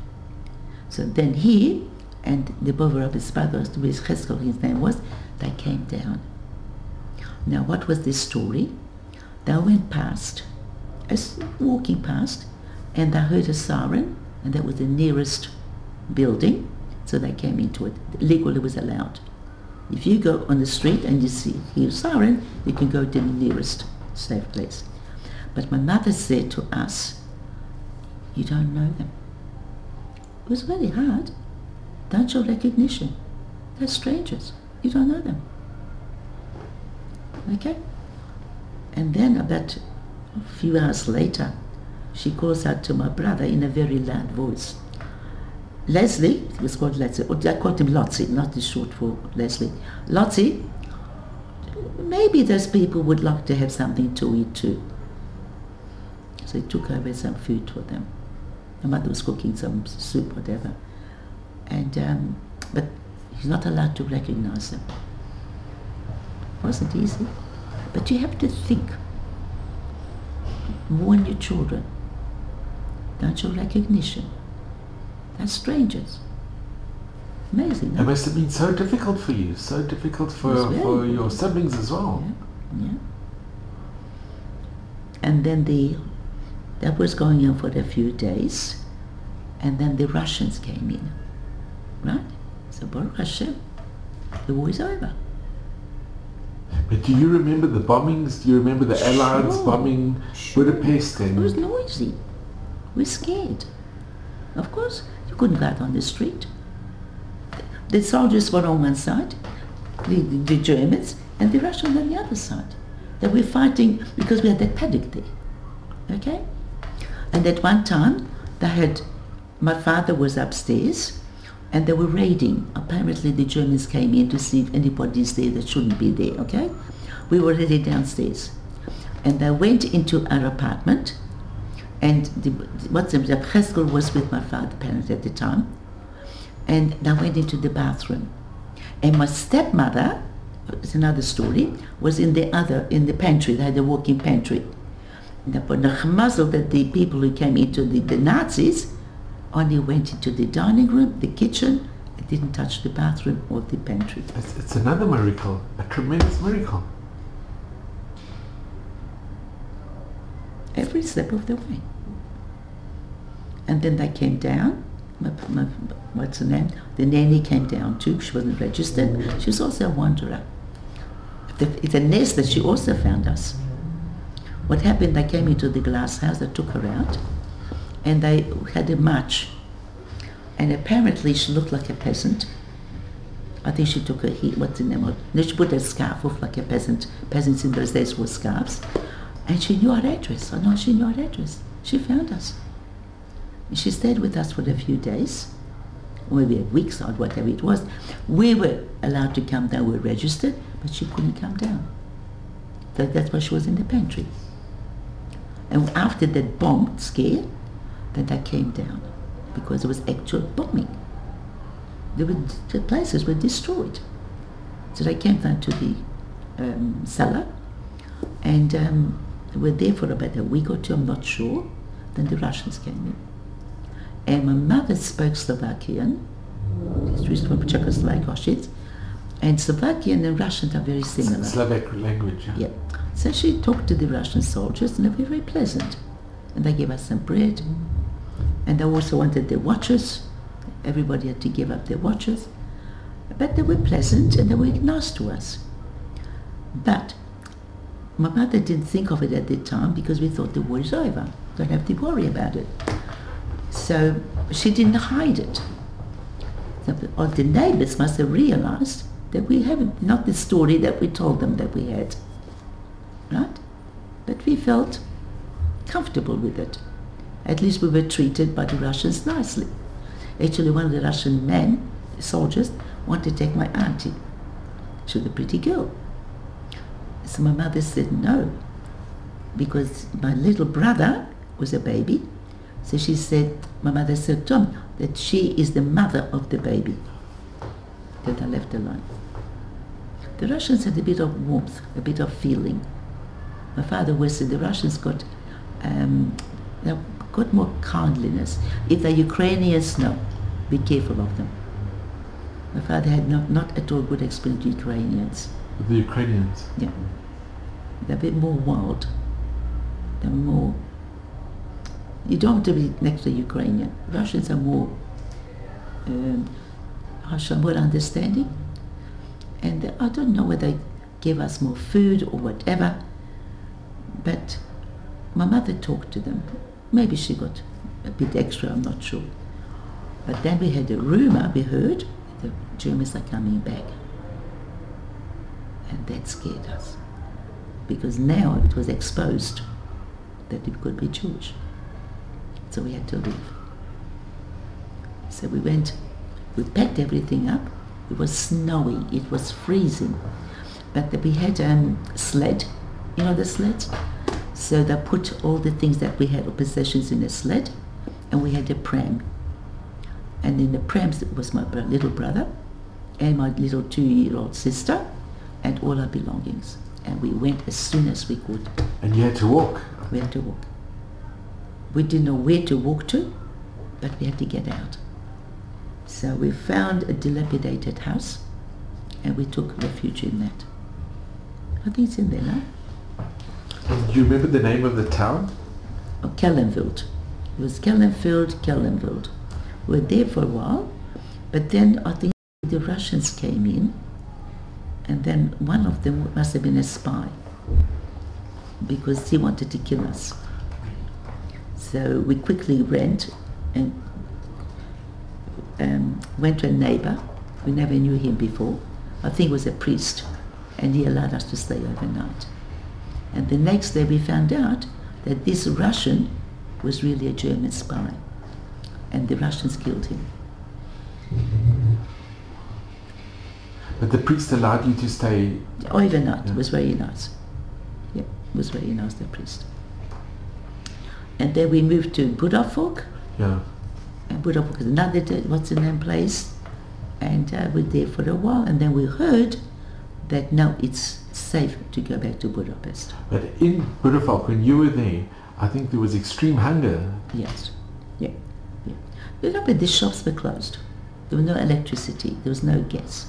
So then he and the brother of his brother, with Cheskel, his name was, they came down. Now, what was this story? They went past, walking past, and they heard a siren, and that was the nearest building, so they came into it. Legally was allowed. If you go on the street and you hear a siren, you can go to the nearest safe place. But my mother said to us, you don't know them. It was very hard. Don't show recognition. They're strangers. You don't know them. Okay? And then about a few hours later, she calls out to my brother in a very loud voice. Leslie, he was called Leslie, or I called him Lotzie, not the short for Leslie. Lotzie, maybe those people would like to have something to eat too. So he took over some food for them. My mother was cooking some soup, whatever. And but he's not allowed to recognize them. It wasn't easy. But you have to think. Warn your children. Don't show recognition. They're strangers. Amazing. It must have been so difficult for you, so difficult for your siblings as well. Yeah. And then that was going on for a few days, and then the Russians came in, right? So Baruch Hashem, the war is over. But do you remember the bombings? Do you remember the Allies bombing Budapest? It was noisy. We were scared. Of course, you couldn't go out on the street. The soldiers were on one side, the Germans, and the Russians on the other side. They were fighting because we had that paddock there. Okay? And at one time, my father was upstairs, and they were raiding. Apparently the Germans came in to see if anybody's there that shouldn't be there, okay? We were already downstairs. And they went into our apartment, and Cheskel was with my father apparently at the time, and they went into the bathroom. And my stepmother, it's another story, was in the pantry. They had a walk-in pantry. But the muzzle that the people who came into the Nazis only went into the dining room, the kitchen, and didn't touch the bathroom or the pantry. It's another miracle, a tremendous miracle. Every step of the way. And then they came down. What's her name? The nanny came down too. She wasn't registered. She was also a wanderer. It's a nest that she also found us. What happened, they came into the glass house, they took her out, and they had a march. And apparently she looked like a peasant. I think she took her heat, what's the name of it? No, she put a scarf off like a peasant. Peasants in those days wore scarves. And she knew our address. I know she knew our address. She found us. And she stayed with us for a few days, or maybe a week or whatever it was. We were allowed to come down, we were registered, but she couldn't come down. So that's why she was in the pantry. And after that bomb scare, then they came down, because there was actual bombing. The places were destroyed. So they came down to the cellar, and they were there for about a week or two, I'm not sure. Then the Russians came in. And my mother spoke Slovakian. She's from Czechoslovakia, and Slovakian and Russian are very similar. Slovak language. Yeah. So she talked to the Russian soldiers, and they were very pleasant. And they gave us some bread, and they also wanted their watches. Everybody had to give up their watches. But they were pleasant, and they were nice to us. But my mother didn't think of it at the time, because we thought the war is over. Don't have to worry about it. So she didn't hide it. Or the neighbors must have realized that we have not the story that we told them that we had. Right? But we felt comfortable with it. At least we were treated by the Russians nicely. Actually, one of the Russian men, soldiers, wanted to take my auntie. She was a pretty girl. So my mother said no, because my little brother was a baby. So she said, my mother said, Tom, that she is the mother of the baby. That I left alone. The Russians had a bit of warmth, a bit of feeling. My father was said the Russians got more kindliness. If they're Ukrainians, no, be careful of them. My father had not at all good experience with Ukrainians. With the Ukrainians? Yeah. They're a bit more wild. They're more... You don't have to be next to Ukrainian. Russians are more, more understanding. And I don't know whether they gave us more food or whatever, but my mother talked to them. Maybe she got a bit extra, I'm not sure. But then we had a rumor, we heard, the Germans are coming back. And that scared us. Because now it was exposed that it could be Jewish. So we had to leave. So we went, we packed everything up. It was snowing, it was freezing. But we had a sled, you know the sleds? So they put all the things that we had, or possessions, in a sled, and we had a pram. And in the pram was my little brother, and my little 2-year-old sister, and all our belongings. And we went as soon as we could. And you had to walk? We had to walk. We didn't know where to walk to, but we had to get out. So we found a dilapidated house, and we took refuge in that. I think it's in there now. Do you remember the name of the town? Oh, Kellenveld. It was Kellenveld. We were there for a while, but then I think the Russians came in, and then one of them must have been a spy, because he wanted to kill us. So we quickly ran and went to a neighbor. We never knew him before. I think he was a priest, and he allowed us to stay overnight. And the next day we found out that this Russian was really a German spy, and the Russians killed him. But the priest allowed you to stay? Overnight. Yeah. It was very nice. Yeah, it was very nice, the priest. And then we moved to Budapest. Yeah. And Budapest is another, what's the name, place. And we were there for a while, and then we heard that now it's safe to go back to Budapest. But in Budapest, when you were there, I think there was extreme hunger. Yes. Yeah. Yeah. You know, but the shops were closed. There was no electricity. There was no gas.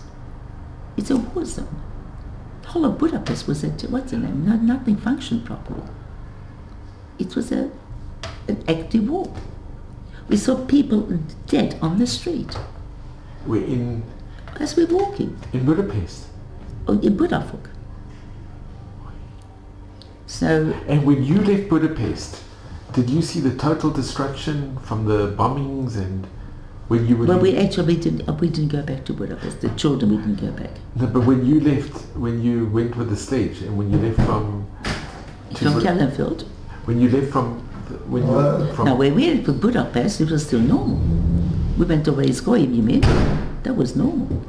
It's a war zone. The whole of Budapest was what's the name? Nothing functioned properly. It was an active war. We saw people dead on the street. We're in... As we were walking. In Budapest? Oh, in Budapest. So... And when you left Budapest, Did you see the total destruction from the bombings and when you were? Well, we didn't go back to Budapest. The children, we didn't go back. No, but when you left, when you went with the stage, and when you left from Kellenfield. When you left from Now, when we went to Budapest, it was still normal. We went to Raiskoim, you mean? That was normal.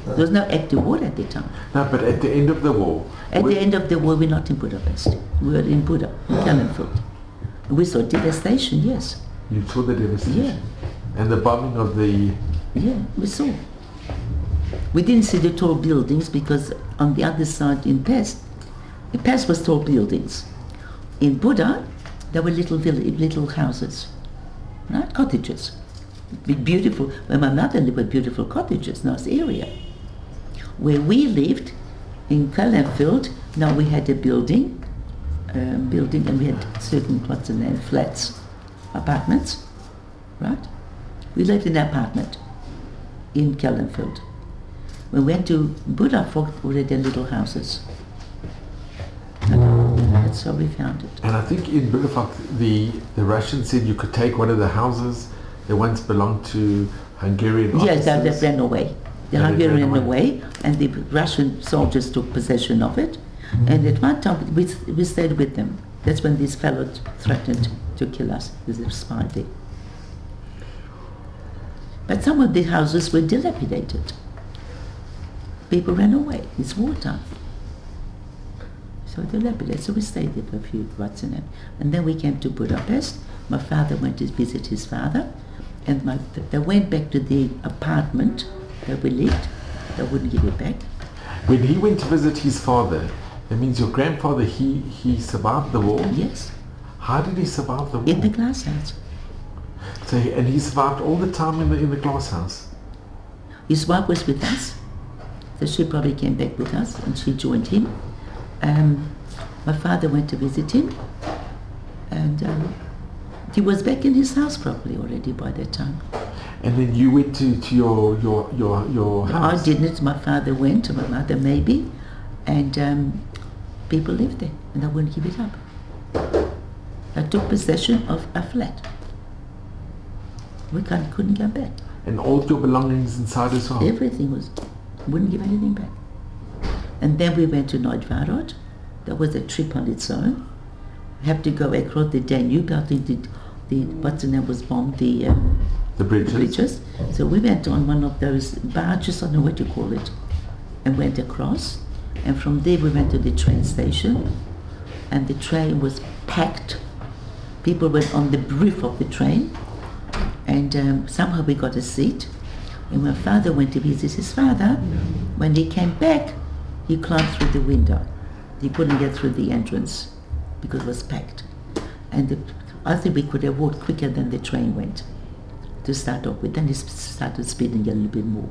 There was no active war at the time. No, but at the end of the war. At the end of the war, we're not in Budapest. We were in Kellenfield. We saw devastation, yes. You saw the devastation? Yeah. And the bombing of the... Yeah, we saw. We didn't see the tall buildings because on the other side in Pest was tall buildings. In Buda, there were little houses, right? Cottages. Beautiful. When my mother lived with beautiful cottages, nice area. Where we lived, in Kellenfield, now we had a building, and we had certain, flats, apartments, right? We lived in an apartment in Kellenfield. We went to Budapest, we had their little houses. That's how we found it. And I think in Budapest, the Russians said you could take one of the houses that once belonged to Hungarian officers. Yes, they ran away. The Hungarian ran away, and the Russian soldiers took possession of it. And at one time, we stayed with them. That's when this fellow threatened to kill us. This was spy there. But some of the houses were dilapidated. People ran away. It's wartime. So dilapidated. So we stayed there for a few months and then we came to Budapest. My father went to visit his father, and they went back to the apartment that we lived. They wouldn't give it back. When he went to visit his father, that means your grandfather, he survived the war? Yes. How did he survive the war? In the glass house. So, and he survived all the time in the glass house? His wife was with us, so she probably came back with us, and she joined him. My father went to visit him, and he was back in his house probably already by that time. And then you went to your house? I didn't. My father went, my mother maybe, and people lived there, and I wouldn't give it up. I took possession of a flat. We couldn't go back. And all your belongings inside as well? Everything was, wouldn't give anything back. And then we went to Nagyvárad. That was a trip on its own. We had to go across the Danube. I think the what's the name was bombed, the bridges. So we went on one of those barges, I don't know what to call it, and went across. And from there we went to the train station, and the train was packed. People were on the roof of the train, and somehow we got a seat. And my father went to visit his father. When he came back, he climbed through the window. He couldn't get through the entrance because it was packed. And I think we could have walked quicker than the train went to start off with. Then he started speeding a little bit more.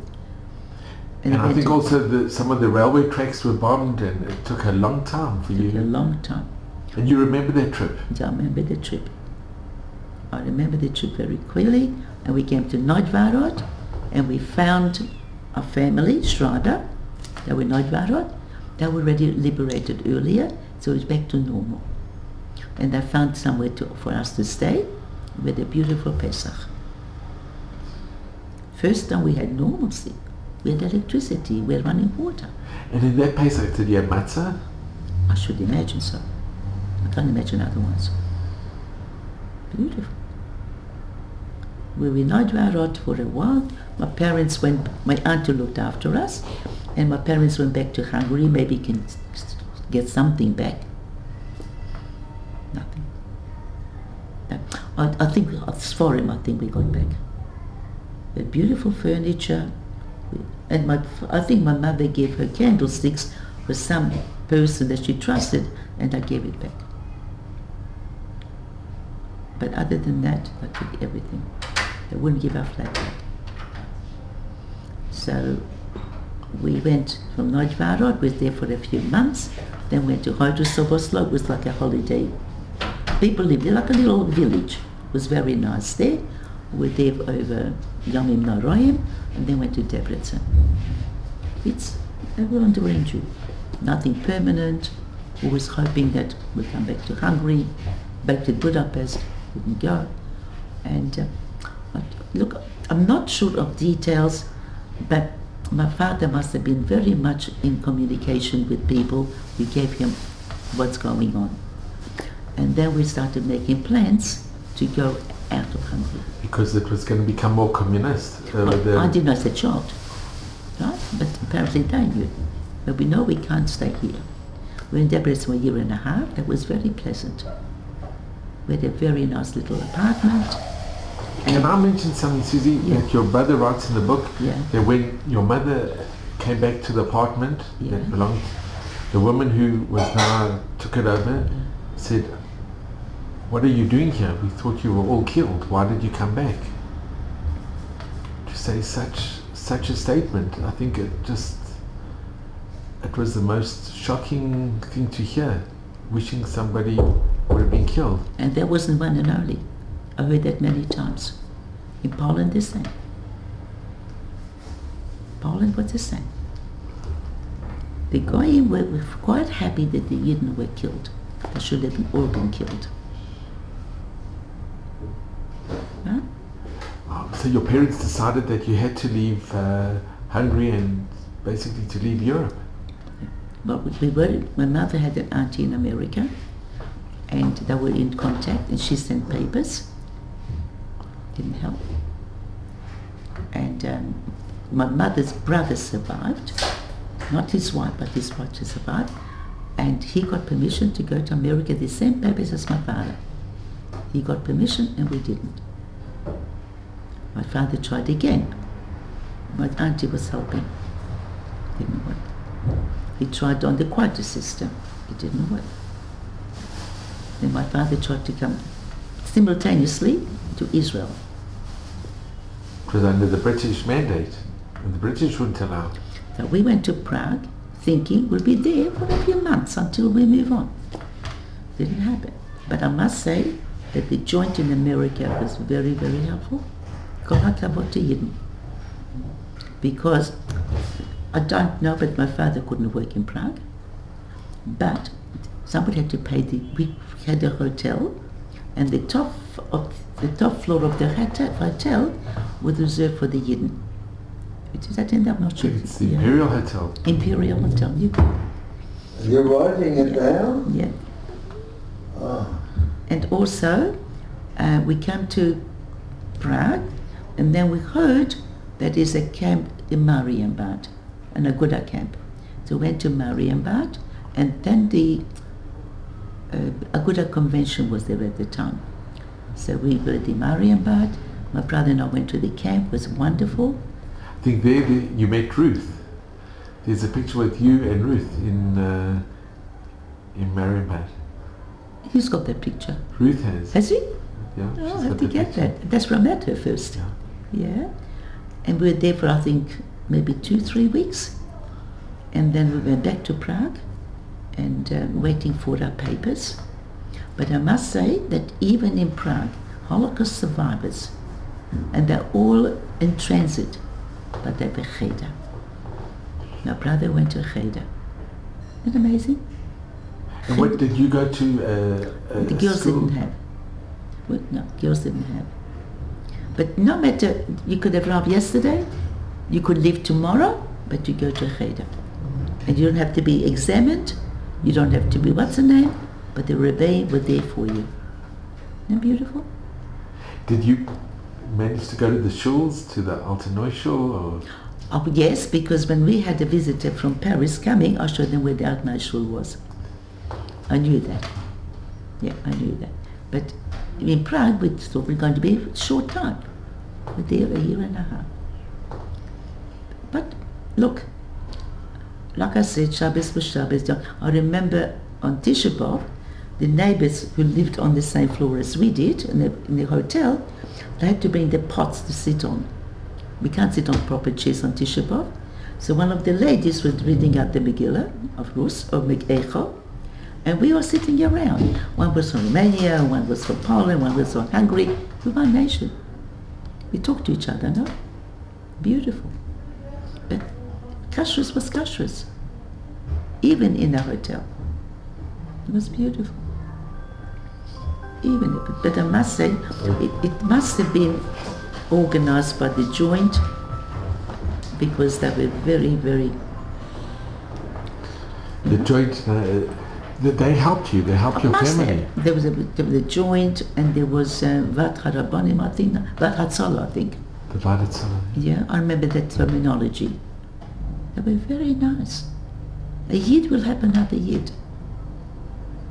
And I think also some of the railway tracks were bombed, and it took a long time for you. It took a long time. And you remember that trip? Yeah, I remember the trip. I remember the trip very clearly. And we came to Nagyvárad, and we found a family, Schrader. They were Nagyvárad. They were already liberated earlier, so it was back to normal. And they found somewhere for us to stay with a beautiful Pesach. First time we had normalcy. We had electricity, we had running water. And in that Pesach, did you have matzah? I should imagine so. I can't imagine otherwise. Beautiful. We were in Nagyvárad for a while. My parents went, my auntie looked after us, and my parents went back to Hungary. Maybe can get something back. Nothing. I think it's foreign. I think we got back. The beautiful furniture, and I think my mother gave her candlesticks for some person that she trusted, and I gave it back. But other than that, I took everything. They wouldn't give our flat back. So we went from Nagyvárad, we were there for a few months, then went to Hajdúszoboszló. It was like a holiday. People lived there, like a little village. It was very nice there. We were there over Yamim Naraim, and then went to Debrecen. It's everyone to enjoy. Nothing permanent. Always hoping that we'll come back to Hungary, back to Budapest, didn't go. And look, I'm not sure of details, but my father must have been very much in communication with people. We gave him what's going on. And then we started making plans to go out of Hungary. Because it was going to become more communist. Well, I didn't know as a child, right? But apparently they knew. But we know we can't stay here. We were in Debrecen for a year and a half. It was very pleasant. We had a very nice little apartment. Can I mention something, Suzie, Yeah. that your brother writes in the book? Yeah. That when your mother came back to the apartment Yeah. that belonged, the woman who was now took it over said, "What are you doing here? We thought you were all killed. Why did you come back?" To say such a statement, I think it was the most shocking thing to hear. Wishing somebody would have been killed. And that wasn't one and only. I heard that many times. In Poland, the same. Poland was the same. The Goyim were quite happy that the Yidden were killed. They should have all been killed. Huh? So your parents decided that you had to leave Hungary and basically to leave Europe. Well, my mother had an auntie in America, and they were in contact, and she sent papers. Didn't help. And my mother's brother survived, not his wife, but his wife survived, and he got permission to go to America, the same papers as my father. He got permission and we didn't. My father tried again. My auntie was helping. Didn't work. He tried on the quota system. It didn't work. Then my father tried to come simultaneously to Israel. It was under the British mandate, and the British wouldn't allow. So we went to Prague thinking we'll be there for a few months until we move on. Didn't happen. But I must say that the joint in America was very, very helpful. Because I don't know, but my father couldn't work in Prague. But somebody had to pay we had a hotel, and the top floor of the hotel was reserved for the Yidden. Is that in there? I'm not sure. It's the Imperial Hotel. Imperial Hotel, you go. You're writing it down? Yeah. Oh. And also, we came to Prague, and then we heard that there's a camp in Marienbad, an Aguda camp. So we went to Marienbad, and then the Aguda convention was there at the time. So we were at the Marienbad. My brother and I went to the camp. It was wonderful. I think there you met Ruth. There's a picture with you and Ruth in Marienbad. Who's got that picture? Ruth has. Has he? Yeah. Oh, she's I'll have got to the get picture. that. That's where I met her first. Yeah. Yeah. And we were there for, I think, maybe 2-3 weeks. And then we went back to Prague and waiting for our papers. But I must say that even in Prague, Holocaust survivors, and they're all in transit, but they were Cheder. My brother went to Cheder. Isn't it amazing? And what did you go to? The girls school? didn't have. Well, no, girls didn't have. But no matter, you could have arrived yesterday, you could leave tomorrow, but you go to Cheder. And you don't have to be examined, you don't have to be, what's the name? But the Rebbe were there for you. Isn't that beautiful? Did you manage to go to the shuls, to the Alter Neu Shul, or? Oh, yes, because when we had a visitor from Paris coming, I showed them where the Alter Neu Shul was. I knew that. Yeah, I knew that. But in Prague, we thought we were going to be a short time. We're there a year and a half. But look, like I said, Shabbos was Shabbos. I remember on Tisha B'Av, the neighbors who lived on the same floor as we did in the hotel, they had to bring the pots to sit on. We can't sit on proper chairs on Tisha B'Av. So one of the ladies was reading out the Megillah of Rus, or Megecho, and we were sitting around. One was from Romania, one was from Poland, one was from Hungary. We were one nation. We talked to each other, no? Beautiful. But kashrus was kashrus, even in a hotel. It was beautiful. even a bit. But I must say, it must have been organized by the joint, because they were very, very... The joint, they helped you, they helped your family. There was the joint, and there was Vat Harabanim, I think, Vat Hatzala, I think. The Vadatsalah. Yeah, I remember that terminology. They were very nice. A Yid will have another Yid.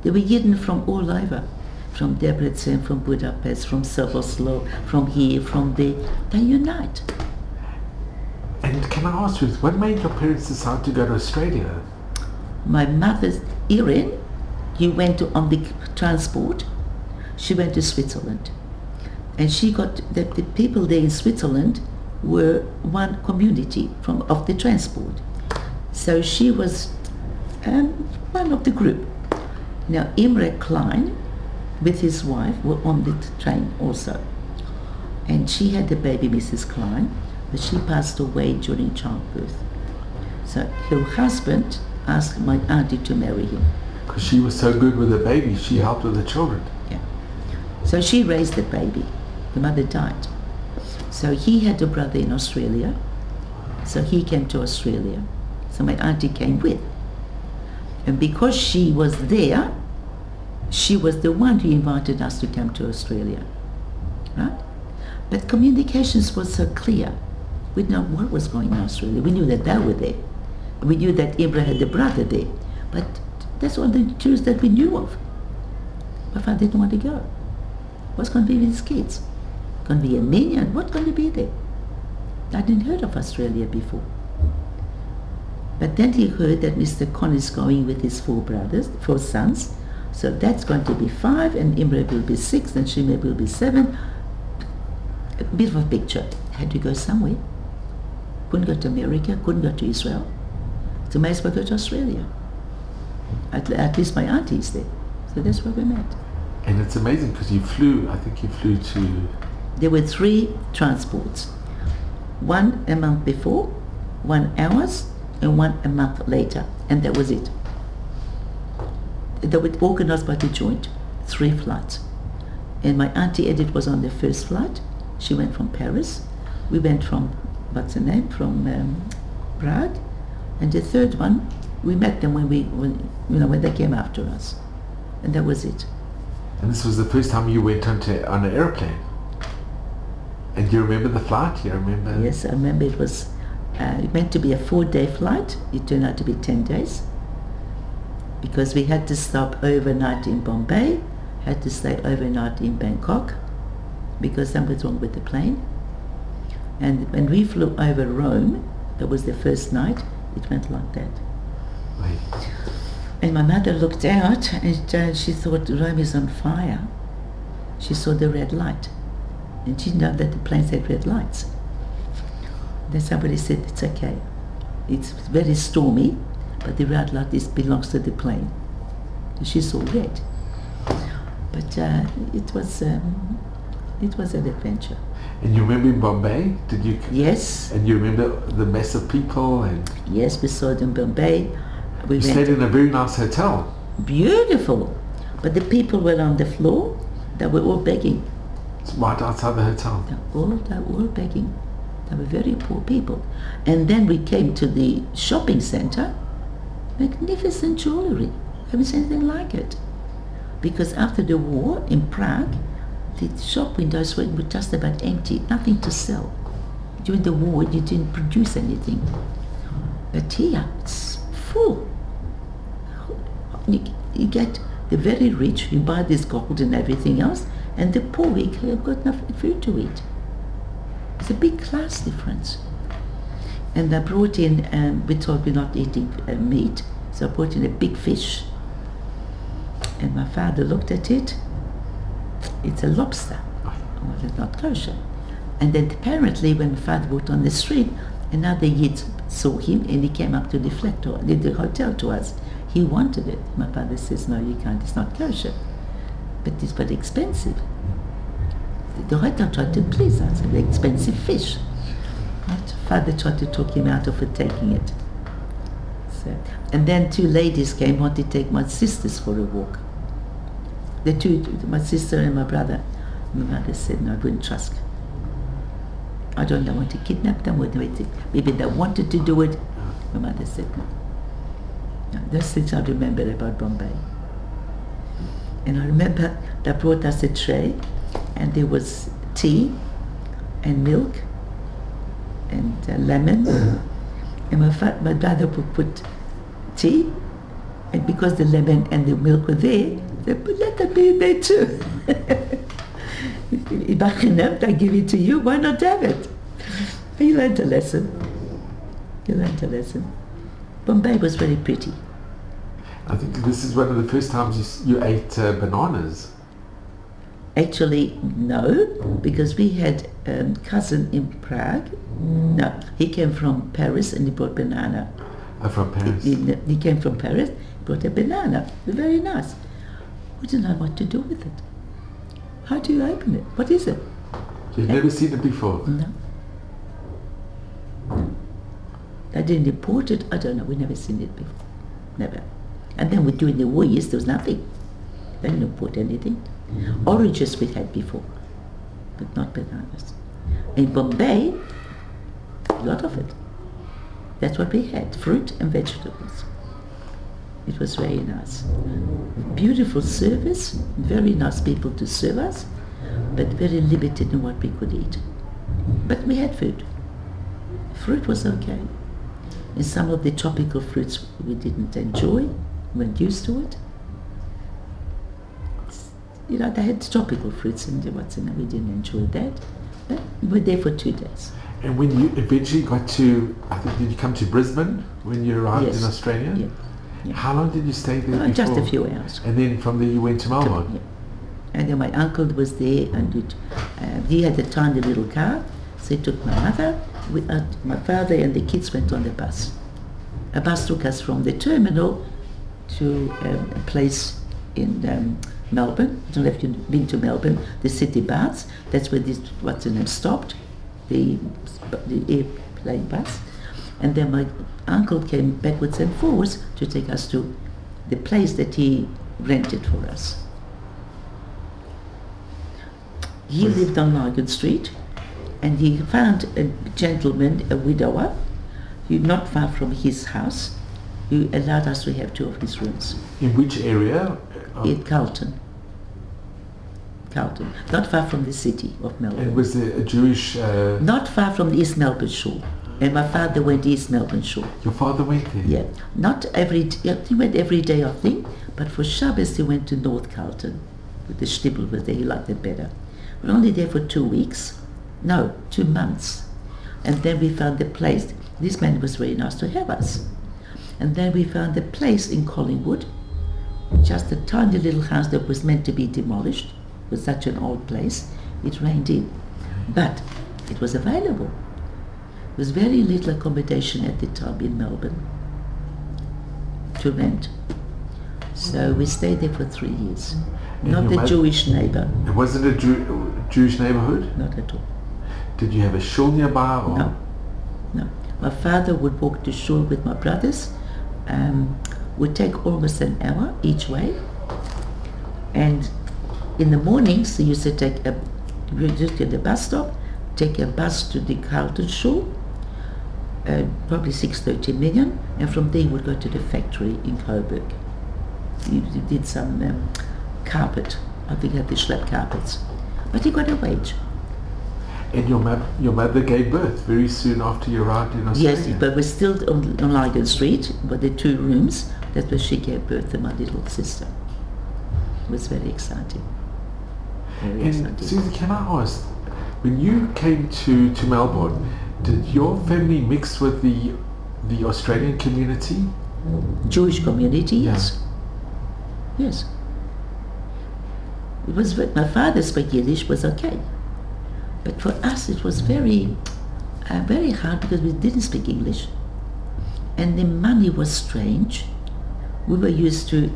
They were Yidden from all over, from Debrecen, from Budapest, from Oslo, from here, from there. They unite. And can I ask you, what made your parents decide to go to Australia? My mother, Irene, you went on the transport. She went to Switzerland. And she got, the people there in Switzerland were one community of the transport. So she was one of the group. Now Imre Klein with his wife were on the train also. And she had the baby, Mrs. Klein, but she passed away during childbirth. So her husband asked my auntie to marry him. Because she was so good with the baby, she helped with the children. Yeah. So she raised the baby. The mother died. So he had a brother in Australia. So he came to Australia. So my auntie came with. And because she was there, she was the one who invited us to come to Australia. Right? But communications was so clear. We didn't know what was going on in Australia. We knew that they were there. We knew that Ibra had a brother there. But that's all the Jews that we knew of. My father didn't want to go. What's going to be with his kids? Going to be a minion? What's going to be there? I didn't heard of Australia before. But then he heard that Mr. Con is going with his 4 sons. So that's going to be 5, and Imre will be 6, and Shimei will be 7. A bit of a picture. Had to go somewhere. Couldn't go to America, couldn't go to Israel. So may as well go to Australia. At least my auntie is there. So that's where we met. And it's amazing because you flew, I think you flew to... There were 3 transports. 1 a month before, 1 hours, and 1 a month later. And that was it. They were organized by the joint, 3 flights. And my auntie Edith was on the first flight. She went from Paris. We went from, what's her name, from Prague. And the third one, we met them when they came after us. And that was it. And this was the first time you went on an airplane. And you remember the flight? You remember? Yes, I remember it was meant to be a 4-day flight. It turned out to be 10 days. Because we had to stop overnight in Bombay, had to stay overnight in Bangkok, because something was wrong with the plane. And when we flew over Rome, that was the first night, it went like that. Right. And my mother looked out and she thought Rome is on fire. She saw the red light. And she didn't know that the planes had red lights. Then somebody said, it's okay. It's very stormy, but the red light belongs to the plane. And she saw red. But it was an adventure. And you remember in Bombay? Did you? Yes. And you remember the mess of people? And yes, we saw it in Bombay. We stayed in a very nice hotel. Beautiful. But the people were on the floor. They were all begging. It's right outside the hotel. They were all begging. They were very poor people. And then we came to the shopping center. Magnificent jewelry. I haven't seen anything like it. Because after the war in Prague, the shop windows were just about empty, nothing to sell. During the war, you didn't produce anything. But here, it's full. You get the very rich, you buy this gold and everything else, and the poor, we have got enough food to eat. It's a big class difference. And I brought in, we thought we're not eating meat, so I brought in a big fish. And my father looked at it. It's a lobster. Well, it's not kosher. And then apparently when my father walked on the street, another Yid saw him and he came up to the hotel to us. He wanted it. My father says, no, you can't, it's not kosher. But it's very expensive. The hotel tried to please us, the expensive fish. My father tried to talk him out of it, taking it. So, and then 2 ladies came, wanted to take my sisters for a walk. The two, my sister and my brother. My mother said, no, I wouldn't trust. I don't want to kidnap them. Maybe they wanted to do it. My mother said, no. Those things I remember about Bombay. And I remember they brought us a tray, and there was tea and milk and lemon. And my brother would put tea, and because the lemon and the milk were there, they put let that be there too. If I give it to you, why not have it? He learned a lesson. He learned a lesson. Bombay was very pretty. I think this is one of the first times you ate bananas. Actually, no, because we had a cousin in Prague. No, he came from Paris and he brought banana. From Paris? He came from Paris, brought a banana. Very nice. We didn't know what to do with it. How do you open it? What is it? You've never seen it before? No. They didn't import it. I don't know. We've never seen it before. Never. And then during the war years, there was nothing. They didn't import anything. Oranges we had before, but not bananas. In Bombay, a lot of it. That's what we had, fruit and vegetables. It was very nice. Beautiful service, very nice people to serve us, but very limited in what we could eat. But we had food. Fruit was okay. And some of the tropical fruits we didn't enjoy, weren't used to it. You know, they had tropical fruits and we didn't enjoy that. But we were there for 2 days. And when you eventually got to, I think, did you come to Brisbane when you arrived in Australia? Yeah. Yeah. How long did you stay there before? Just a few hours. And then from there you went to Melbourne? Yeah. And then my uncle was there, and he had a tiny little car, so he took my mother, my father and the kids went on the bus. A bus took us from the terminal to a place in Melbourne. I don't know if you've been to Melbourne, the city bus. That's where this, what's the name, stopped, the airplane bus. And then my uncle came backwards and forwards to take us to the place that he rented for us. He lived on Margaret Street, and he found a gentleman, a widower, who not far from his house, who allowed us to have 2 of his rooms. In which area? In Carlton. Carlton, not far from the city of Melbourne. And was there a Jewish... Not far from the East Melbourne Shore. And my father went to East Melbourne Shore. Your father went there? Yeah. Not every day, he went every day, I think, but for Shabbos he went to North Carlton. With the shtibble was there, he liked it better. We were only there for 2 weeks. No, 2 months. And then we found the place. This man was very nice to have us. And then we found a place in Collingwood, just a tiny little house that was meant to be demolished. It was such an old place. It rained in. But it was available. There was very little accommodation at the time in Melbourne to rent. So we stayed there for 3 years. Not the Jewish neighbor. It wasn't a Jewish neighborhood? Not at all. Did you have a shul nearby? Or? No. No. My father would walk to shul with my brothers. Would take almost an hour each way. And in the mornings, he used to take just get the bus stop, take a bus to the Carlton shul, probably 6:30 million, and from there he would go to the factory in Coburg. He did some carpet. I think he had the schlepp carpets. But he got a wage. And your mother gave birth very soon after you arrived in Australia? Yes, but we're still on Lygon Street, with the 2 rooms. That's where she gave birth to my little sister. It was very exciting. Very exciting. Suzie, can I ask, when you came to Melbourne, did your family mix with the Australian community? Jewish community, yes. Yeah. Yes. It was, my father spoke Yiddish, was okay. But for us it was very, very hard because we didn't speak English. And the money was strange. We were used to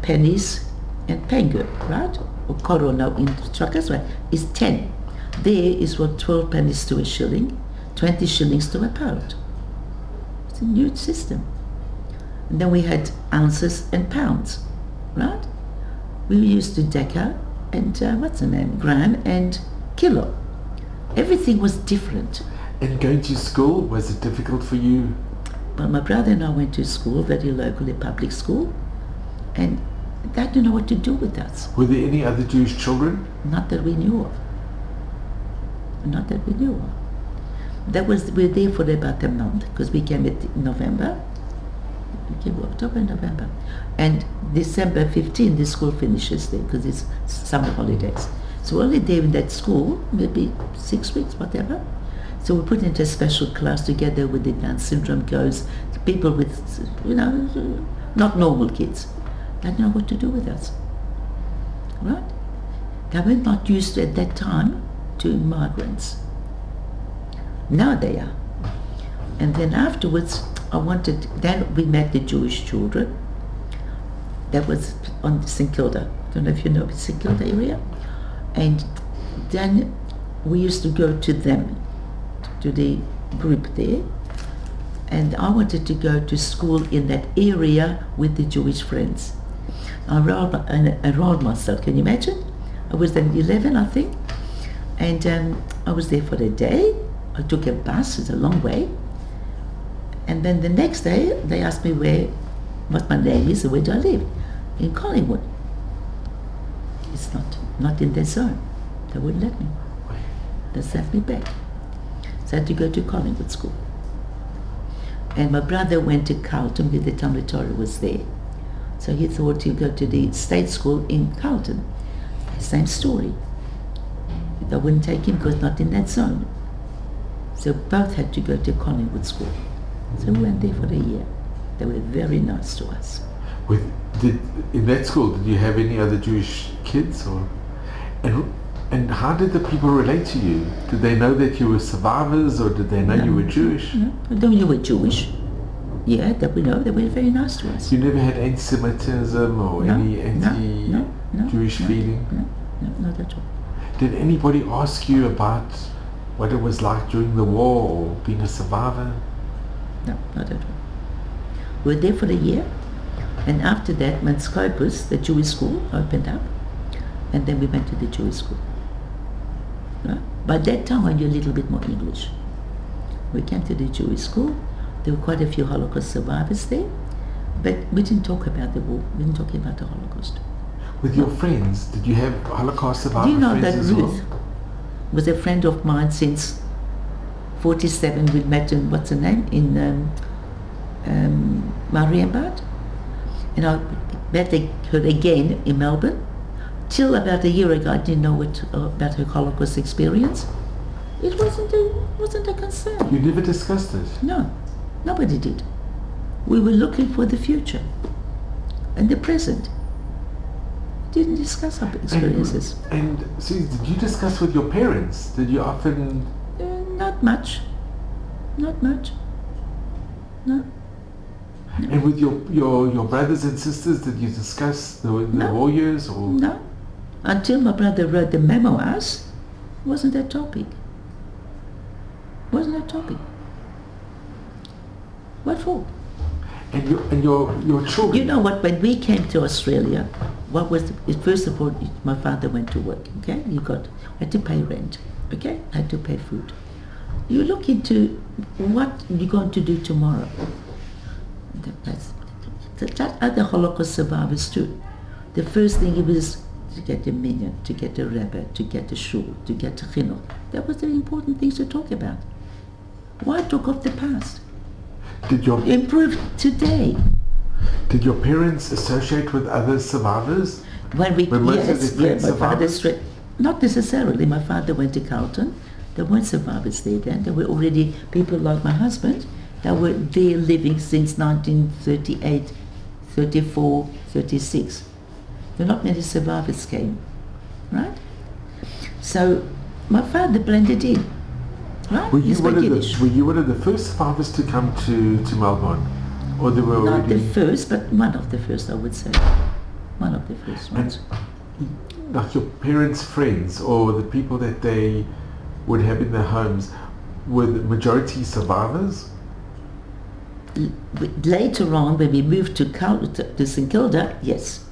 pennies and penge, right? Or korona in Czechoslovakia is 10. There is what 12 pennies to a shilling, 20 shillings to a pound. It's a new system. And then we had ounces and pounds, right? We used to Decker and what's the name? Graham and Kilo. Everything was different. And going to school, was it difficult for you? Well, my brother and I went to school, very locally, public school, and they didn't know what to do with us. Were there any other Jewish children? Not that we knew of. Not that we knew of. We were there for about a month, because we came in November. We came October, November. And December 15, the school finishes there, because it's summer holidays. So we're only there in that school, maybe 6 weeks, whatever. So we put into a special class together with the Down syndrome goes, people with, you know, not normal kids. They didn't know what to do with us. Right? They were not used to, at that time, to migrants. Now they are. And then afterwards, then we met the Jewish children. That was on St. Kilda. I don't know if you know the St. Kilda area. And then we used to go to them, to the group there. And I wanted to go to school in that area with the Jewish friends. I enrolled myself, can you imagine? I was then 11, I think. And I was there for a day. I took a bus, it's a long way. And then the next day, they asked me what my name is and where do I live. In Collingwood. It's not in their zone. They wouldn't let me. They sent me back. So I had to go to Collingwood school. And my brother went to Carlton where the Talmud Torah was there. So he thought he'd go to the state school in Carlton. Same story. They wouldn't take him because not in that zone. So both had to go to Collingwood school. So we went there for a year. They were very nice to us. In that school, did you have any other Jewish kids? And how did the people relate to you? Did they know that you were survivors, or did they know you were Jewish? No, they knew we were Jewish. Yeah, that we know. They were very nice to us. You never had anti-Semitism or any anti-Jewish feeling? No, not at all. Did anybody ask you about what it was like during the war or being a survivor? No, not at all. We were there for a year, and after that, when Scopus, the Jewish school, opened up, and then we went to the Jewish school. Right? By that time, I knew a little bit more English. We came to the Jewish school. There were quite a few Holocaust survivors there, but we didn't talk about the war. We didn't talk about the Holocaust. With your friends, did you have Holocaust survivor friends? Do you know friends that as Ruth well? was a friend of mine since 47. We met in, what's her name, in Marienbad. And I met her again in Melbourne. Till about a year ago, I didn't know about her Holocaust experience. It wasn't a concern. You never discussed it? No, nobody did. We were looking for the future and the present. Didn't discuss our experiences. And Suzie, did you discuss with your parents? Did you often? Not much. Not much. No. And with your brothers and sisters, did you discuss the war years? Or? No. Until my brother wrote the memoirs, wasn't a topic. Wasn't a topic. What for? And your children? You know what, when we came to Australia, what was first of all, my father went to work, okay? Had to pay rent, okay? Had to pay food. You look into what you're going to do tomorrow. That other Holocaust survivors too. The first thing it was to get a minyan, to get a rebbe, to get a shul, to get a chinuch. That was the important things to talk about. Why talk of the past? Improve today. Did your parents associate with other survivors? My father not necessarily. My father went to Carlton. There weren't survivors there then. There were already people like my husband that were there living since 1938, 34, 36. There were not many survivors came, right? So my father blended in, right? Were you one of the first survivors to come to Melbourne? Or they were not already... the first, but one of the first, I would say. One of the first ones. And, like your parents' friends or the people that they would have in their homes, were the majority survivors? Later on, when we moved to St. Kilda, yes.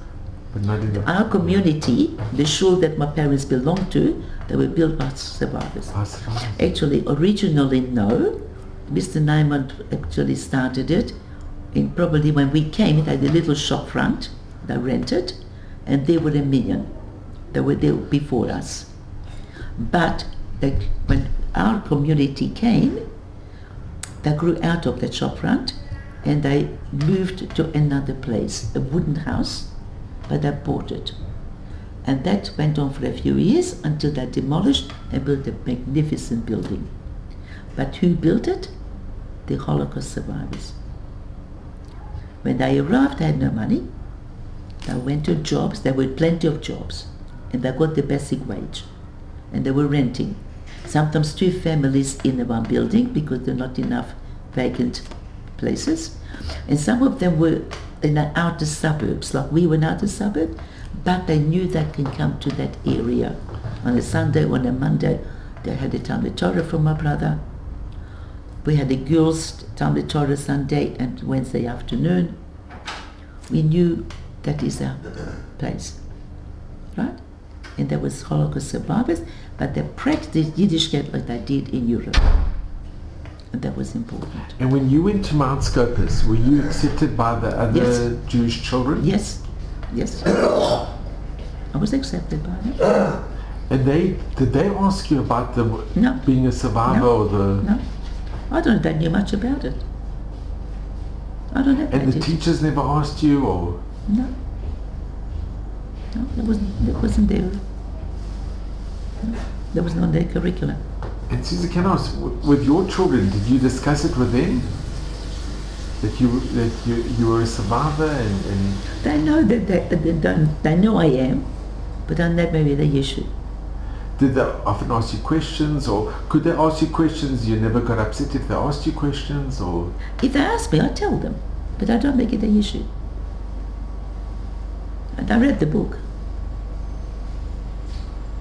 But not in the Our community, the shul that my parents belonged to, they were built by survivors. Actually, originally, no. Mr. Nyman actually started it. And probably when we came, it had a little shop front they rented, and they were a million. They were there before us. But when our community came, they grew out of that shop front and they moved to another place, a wooden house, but they bought it. And that went on for a few years until they demolished and built a magnificent building. But who built it? The Holocaust survivors. When they arrived, they had no money. They went to jobs, there were plenty of jobs, and they got the basic wage. And they were renting. Sometimes two families in one building because there are not enough vacant places. And some of them were in the outer suburbs, like we were in outer suburb, but they knew they can come to that area. On a Sunday, on a Monday, they had the Talmud Torah from my brother. We had the girls' Talmud Torah Sunday and Wednesday afternoon. We knew that is our place, right? And there was Holocaust survivors, but they practiced Yiddishkeit like they did in Europe. And that was important. And when you went to Mount Scopus, were you accepted by the other Yes. Jewish children? Yes, yes. I was accepted by them. And did they ask you about No. being a survivor No. or the... No, I don't think they knew much about it. I don't know. And the teachers never asked you, or... No. No, that wasn't there. No, that was not their curriculum. And Suzie, can I ask, with your children, did you discuss it with them? That you were a survivor and... They know that they know I am, but on that maybe the issue. Did they often ask you questions, or could they ask you questions you never got upset if they asked you questions, or... If they ask me, I tell them, but I don't make it an issue. And I read the book.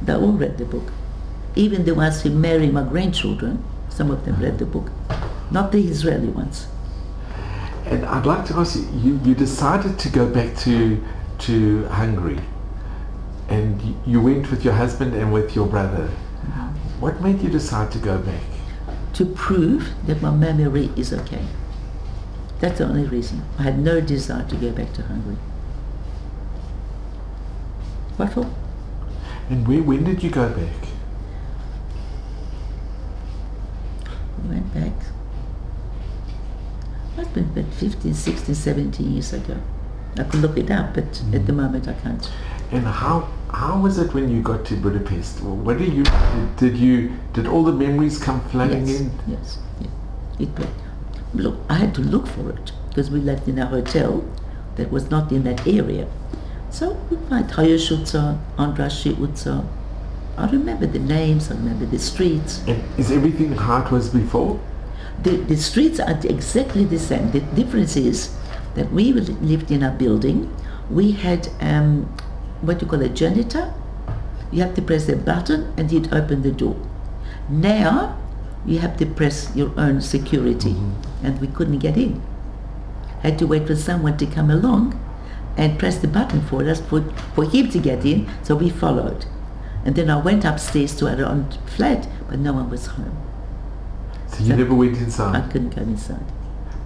They all read the book. Even the ones who marry my grandchildren, some of them read the book. Not the Israeli ones. And I'd like to ask you, you decided to go back to Hungary, and you went with your husband and with your brother. What made you decide to go back? To prove that my memory is okay. That's the only reason. I had no desire to go back to Hungary. What for? And when did you go back? We went back. It's been about 15, 16, 17 years ago. I could look it up, but at the moment I can't. And how was it when you got to Budapest? What did all the memories come flooding in? Yes, yeah. Look, I had to look for it because we lived in a hotel that was not in that area. So we find Hayoshutza, Andrashi Utza. I remember the names, I remember the streets. And is everything how it was before? The streets are exactly the same. The difference is that we lived in a building. We had what you call a janitor. You have to press a button and he'd open the door. Now you have to press your own security, and we couldn't get in. Had to wait for someone to come along and press the button for us for him to get in, so we followed. And then I went upstairs to our own flat, but no one was home. So you never went inside? I couldn't go inside.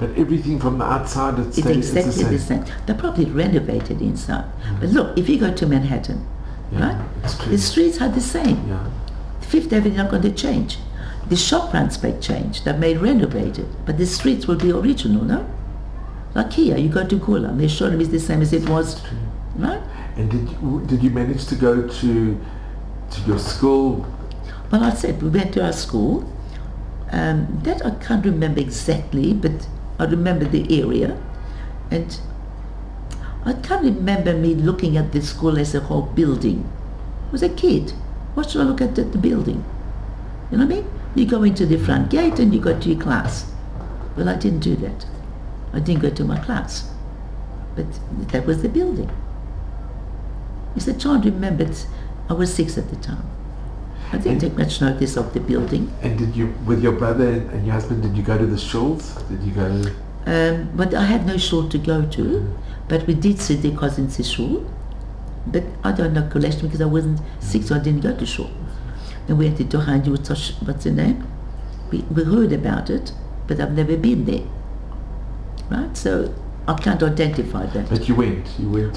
But everything from the outside, it's exactly the same. They probably renovated inside. But look, if you go to Manhattan, right? The streets are the same. Yeah. Fifth Avenue is not going to change. The shop fronts may change. They may renovate it, but the streets will be original, no? Like here, you go to Gulam, the showroom is the same as it was, right? And did you manage to go to your school? Well, I said we went to our school. That I can't remember exactly, but I remember the area, and I can't remember me looking at the school as a whole building. I was a kid. What should I look at the building? You know what I mean? You go into the front gate and you go to your class. Well, I didn't do that. I didn't go to my class. But that was the building. He said, "John, remember, I was 6 at the time. I didn't take much notice of the building." And did you, with your brother and your husband, did you go to the shuls? Did you go? But I had no shul to go to, but we did see the cousins' shul, But I don't know collection because I wasn't sick, so I didn't go to shul. Then we went to Hungary, what's the name? We heard about it, but I've never been there. Right? So I can't identify that. But you went.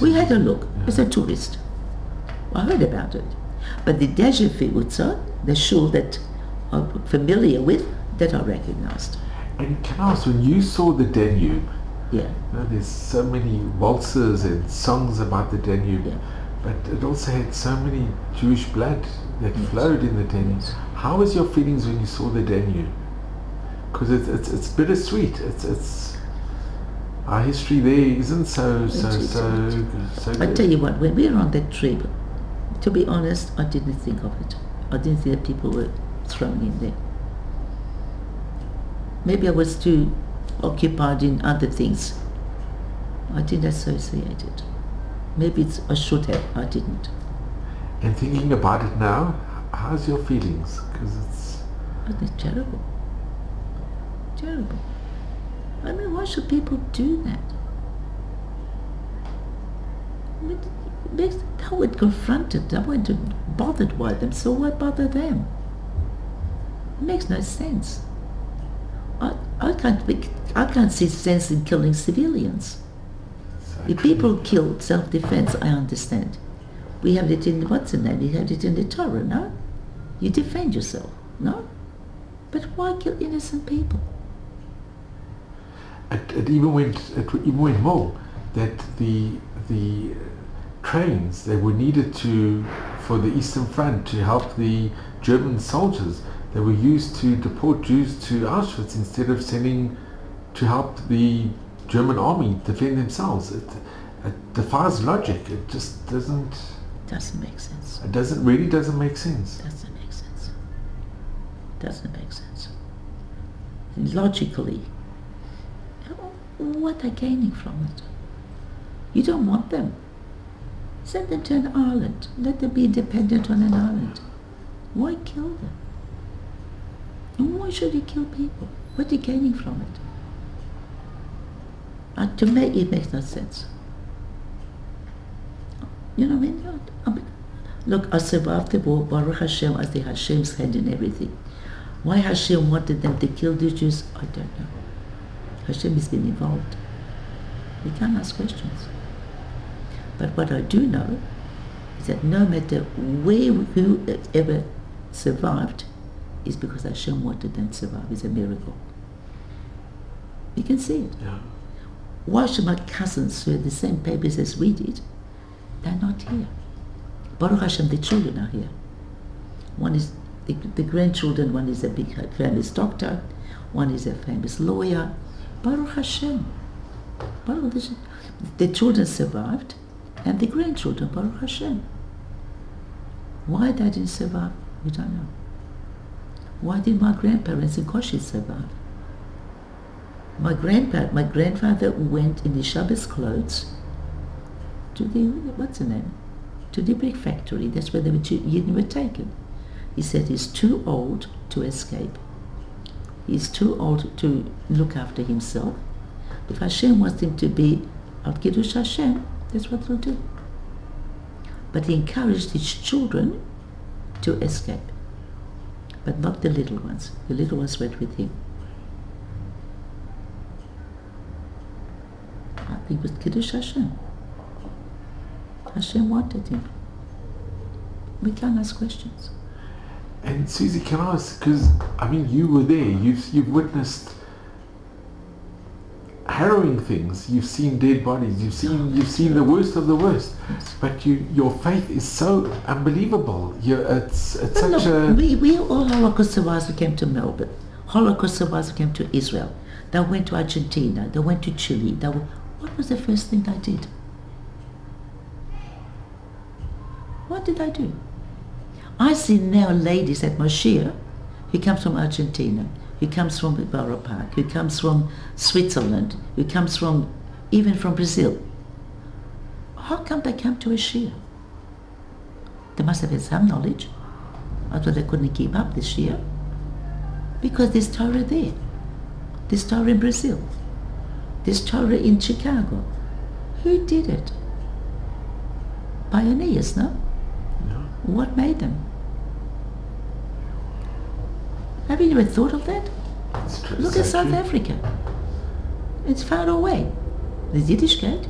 We had a look as a tourist. I heard about it. But the Dejefi Utsa, the shul that I'm familiar with, that I recognized. And can I ask, when you saw the Danube, Yeah. you know, there's so many waltzes and songs about the Danube, Yeah. but it also had so many Jewish blood that Yes. flowed in the Danube. Yes. How was your feelings when you saw the Danube? Because it's bittersweet. It's our history there isn't so I good. tell you what, when we were on that trip, to be honest, I didn't think of it. I didn't think that people were thrown in there. Maybe I was too occupied in other things. I didn't associate it. Maybe I should have. I didn't. And thinking about it now, how's your feelings? Because But it's terrible. Terrible. I mean, why should people do that? I mean, I would confront it. I wasn't bothered by them, so why bother them? It makes no sense. I can't see sense in killing civilians. If people kill self-defense, I understand. We have it in, what's the name? We have it in the Torah, no? You defend yourself, no? But why kill innocent people? it even went more, that the trains that were needed for the Eastern Front to help the German soldiers, they were used to deport Jews to Auschwitz instead of sending to help the German army defend themselves. It defies logic. It just doesn't Make sense. It really doesn't make sense. Doesn't make sense. Doesn't make sense. Logically, what are gaining from it? You don't want them. Send them to an island. Let them be independent on an island. Why kill them? And why should you kill people? What are you gaining from it? To me, it makes no sense. You know what I mean? Look, I survived the war, Baruch Hashem, I see Hashem's hand in everything. Why Hashem wanted them to kill the Jews, I don't know. Hashem has been involved. We can't ask questions. But what I do know is that no matter whoever survived, is because Hashem wanted them to survive. It's a miracle. You can see it. Yeah. Why should my cousins who had the same papers as we did, they're not here? Baruch Hashem, the children are here. One is the grandchildren, one is a big famous doctor, one is a famous lawyer. Baruch Hashem. Baruch Hashem. The children survived, and the grandchildren, Baruch Hashem. Why they didn't survive, we don't know. Why did my grandparents in Koshi survive? My grandfather went in the Shabbos clothes to the, what's the name? To the brick factory. That's where the Yidden were taken. He said he's too old to escape. He's too old to look after himself. If Hashem wants him to be Al Kiddush Hashem, that's what he'll do. But he encouraged his children to escape. But not the little ones. The little ones went with him. I think it was Kiddush Hashem. Hashem wanted him. We can't ask questions. And Suzie, can I ask, because I mean you were there, you've witnessed harrowing things, you've seen dead bodies, you've seen the worst of the worst, Yes. but your faith is so unbelievable. It's But such look, a we all Holocaust survivors who came to Melbourne. Holocaust survivors who came to Israel. They went to Argentina. They went to Chile. What was the first thing they did? What did they do? I see now ladies at Moshiach who comes from Argentina, who comes from Borough Park, who comes from Switzerland, who comes from, even from Brazil. How come they come to a Shia? They must have had some knowledge. I thought they couldn't keep up this year. Because there's Torah there. There's Torah in Brazil. There's Torah in Chicago. Who did it? pioneers, no? Yeah. What made them? Have you ever thought of that? It's true. Look So at South true. Africa. It's far away. There's Yiddishkeit.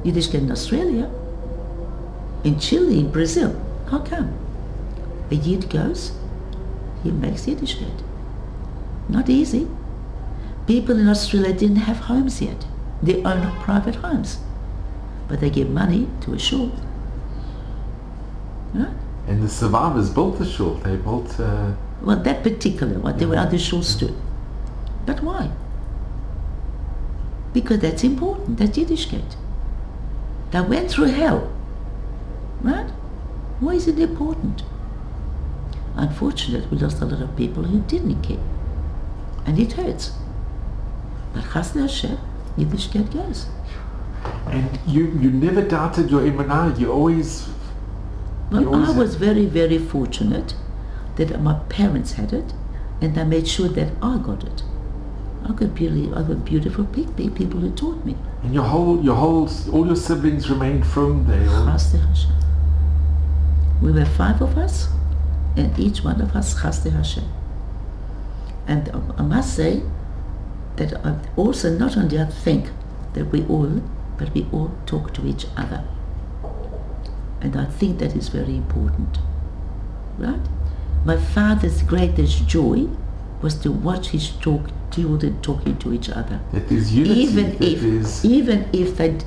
Yiddishkeit in Australia, in Chile, in Brazil. How come? A Yid goes, he makes Yiddishkeit. Not easy. People in Australia didn't have homes yet. They own private homes. But they give money to a shul. Right? And the survivors built the shul. They built. Well, that particular one, there were other shuls too. But why? Because that's important, that's Yiddishkeit. They went through hell, right? Why is it important? Unfortunately, we lost a lot of people who didn't care. And it hurts. But Chasdei Hashem, Yiddishkeit goes. And you never doubted your emunah. You always. Well, I was very, very fortunate that my parents had it, and I made sure that I got it. I got beautiful people who taught me. And all your siblings remained from there. Chasdei Hashem. We were 5 of us, and each one of us Chasdei Hashem. And I must say that I also not only I think that we all talk to each other. And I think that is very important. Right? My father's greatest joy was to watch his children talking to each other. That is unity. Even if they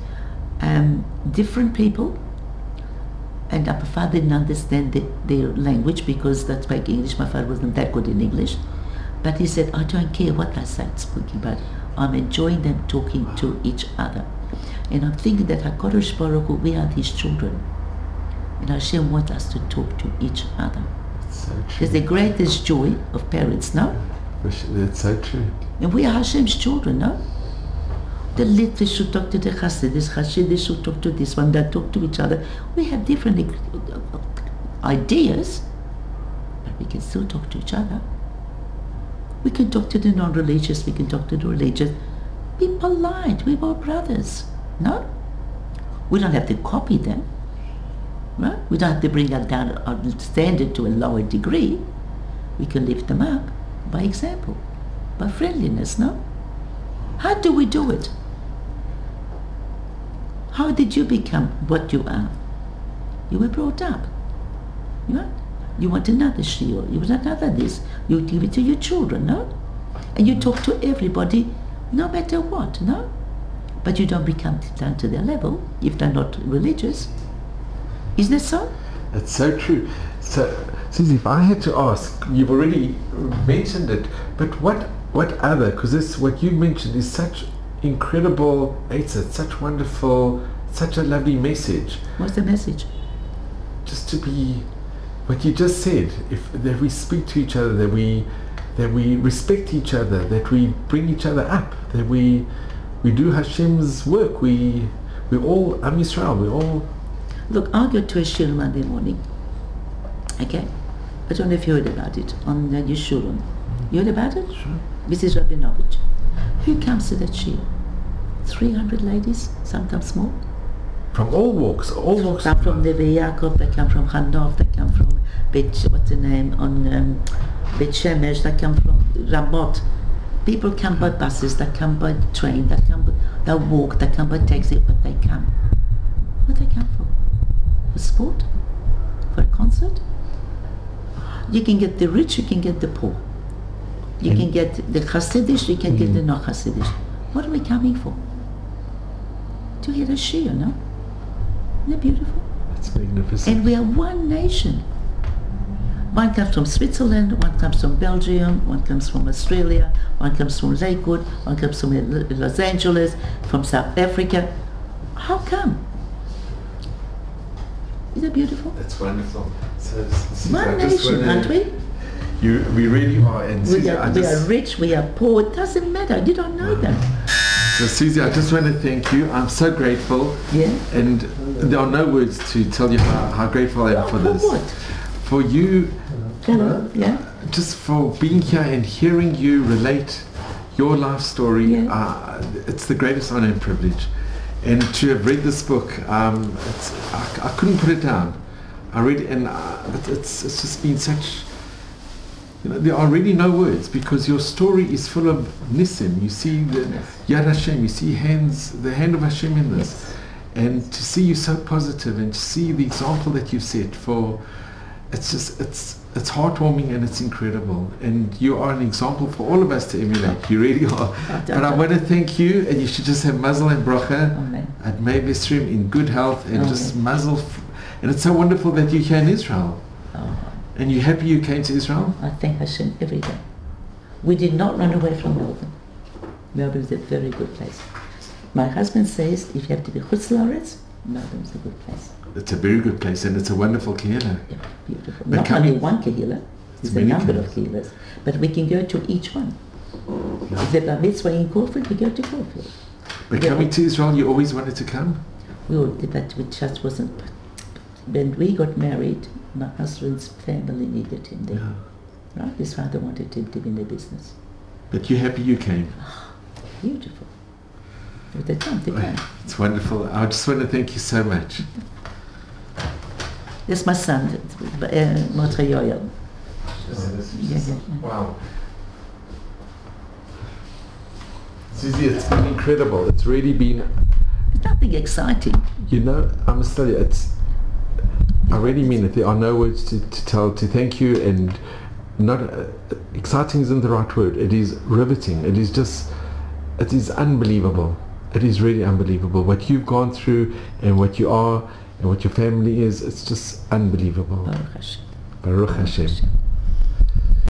different people, and my father didn't understand their language because they spoke English. My father wasn't that good in English. But he said, I don't care what they say speaking, but I'm enjoying them talking to each other. And I'm thinking that HaKadosh Baruch Hu, we are his children. And Hashem wants us to talk to each other. So true. It's the greatest joy of parents, no? That's so true. And we are Hashem's children, no? The Litvish should talk to the Hasidish should talk to this one, they talk to each other. We have different ideas, but we can still talk to each other. We can talk to the non-religious, we can talk to the religious. Be polite, we're all brothers, no? We don't have to copy them, right? We don't have to bring our standard to a lower degree. We can lift them up by example, by friendliness, no? How do we do it? How did you become what you are? You were brought up, right? You want another shield, you want another this, you give it to your children, no? And you talk to everybody, no matter what, no? But you don't become down to their level if they're not religious. Isn't it so? That's so true. So, Suzie, if I had to ask, you've already mentioned it, but what other, because this, what you mentioned is such incredible, it's such wonderful, such a lovely message. What's the message? Just to be, what you just said, that we speak to each other, that we respect each other, that we bring each other up, that we do Hashem's work, we all Am Yisrael, we all... Look, I'll go to a shul Monday morning, okay? I don't know if you heard about it on Yeshurun. You heard about it? Sure. Mrs. Rabinovich. Who comes to that shul? 300 ladies, sometimes more. From all walks. They come from Neve Yaakov, they come from Hanov, they come from what's the name, on Bet Shemesh, they come from Ramot. People come by buses, they come by train, they walk, they come by taxi, but they come. What do they come for? For sport? For a concert? You can get the rich, you can get the poor. You can get the Hasidish, you can get the not Hasidish. What are we coming for? To hear a shir, no? Isn't that beautiful? That's magnificent. And we are one nation. One comes from Switzerland, one comes from Belgium, one comes from Australia, one comes from Lakewood, one comes from Los Angeles, from South Africa. How come? Isn't that beautiful? That's wonderful. So, One nation, aren't we? We really are. And We Suzie, are rich, we are poor, it doesn't matter, you don't know them. So Suzie, I just want to thank you. I'm so grateful. Yeah. And there are no words to tell you how grateful I am for this. For what? For you, Yeah. just for being here and hearing you relate your life story. Yeah. It's the greatest honor and privilege. And to have read this book, I couldn't put it down. I read it, and it's just been such. There are really no words, because your story is full of nisim. You see the Yad Hashem, you see the hand of Hashem in this, and to see you so positive, and to see the example that you've set for, it's heartwarming and it's incredible. And you are an example for all of us to emulate. You really are. But I want to thank you, and you should just have mazel and bracha at May Bisrim in good health, and just mazel. And it's so wonderful that you're here in Israel. And you're happy you came to Israel? I thank Hashem every day. We did not run away from Melbourne. Melbourne is a very good place. My husband says if you have to be chutz la'aretz, Melbourne is a good place. It's a very good place, and it's a wonderful kehillah. Yeah, beautiful. Not only one kehillah, it's a number of kehillahs, but we can go to each one. If the bar mitzvah in Corfu, we go to Corfu. But coming to Israel, you always wanted to come? But we just wasn't. When we got married, my husband's family needed him there. Yeah. Right? His father wanted him to be in the business. But you're happy you came? Oh, beautiful. With the time to come. It's wonderful. I just want to thank you so much. That's my son, Suzie Yellin. Wow. Suzie, it's been incredible. It's really been... It's nothing exciting. I must tell you, I really mean it. There are no words to thank you, and not exciting isn't the right word. It is riveting. It is unbelievable. It is really unbelievable what you've gone through, and what you are, and what your family is. It's just unbelievable. Baruch Hashem. Baruch Hashem.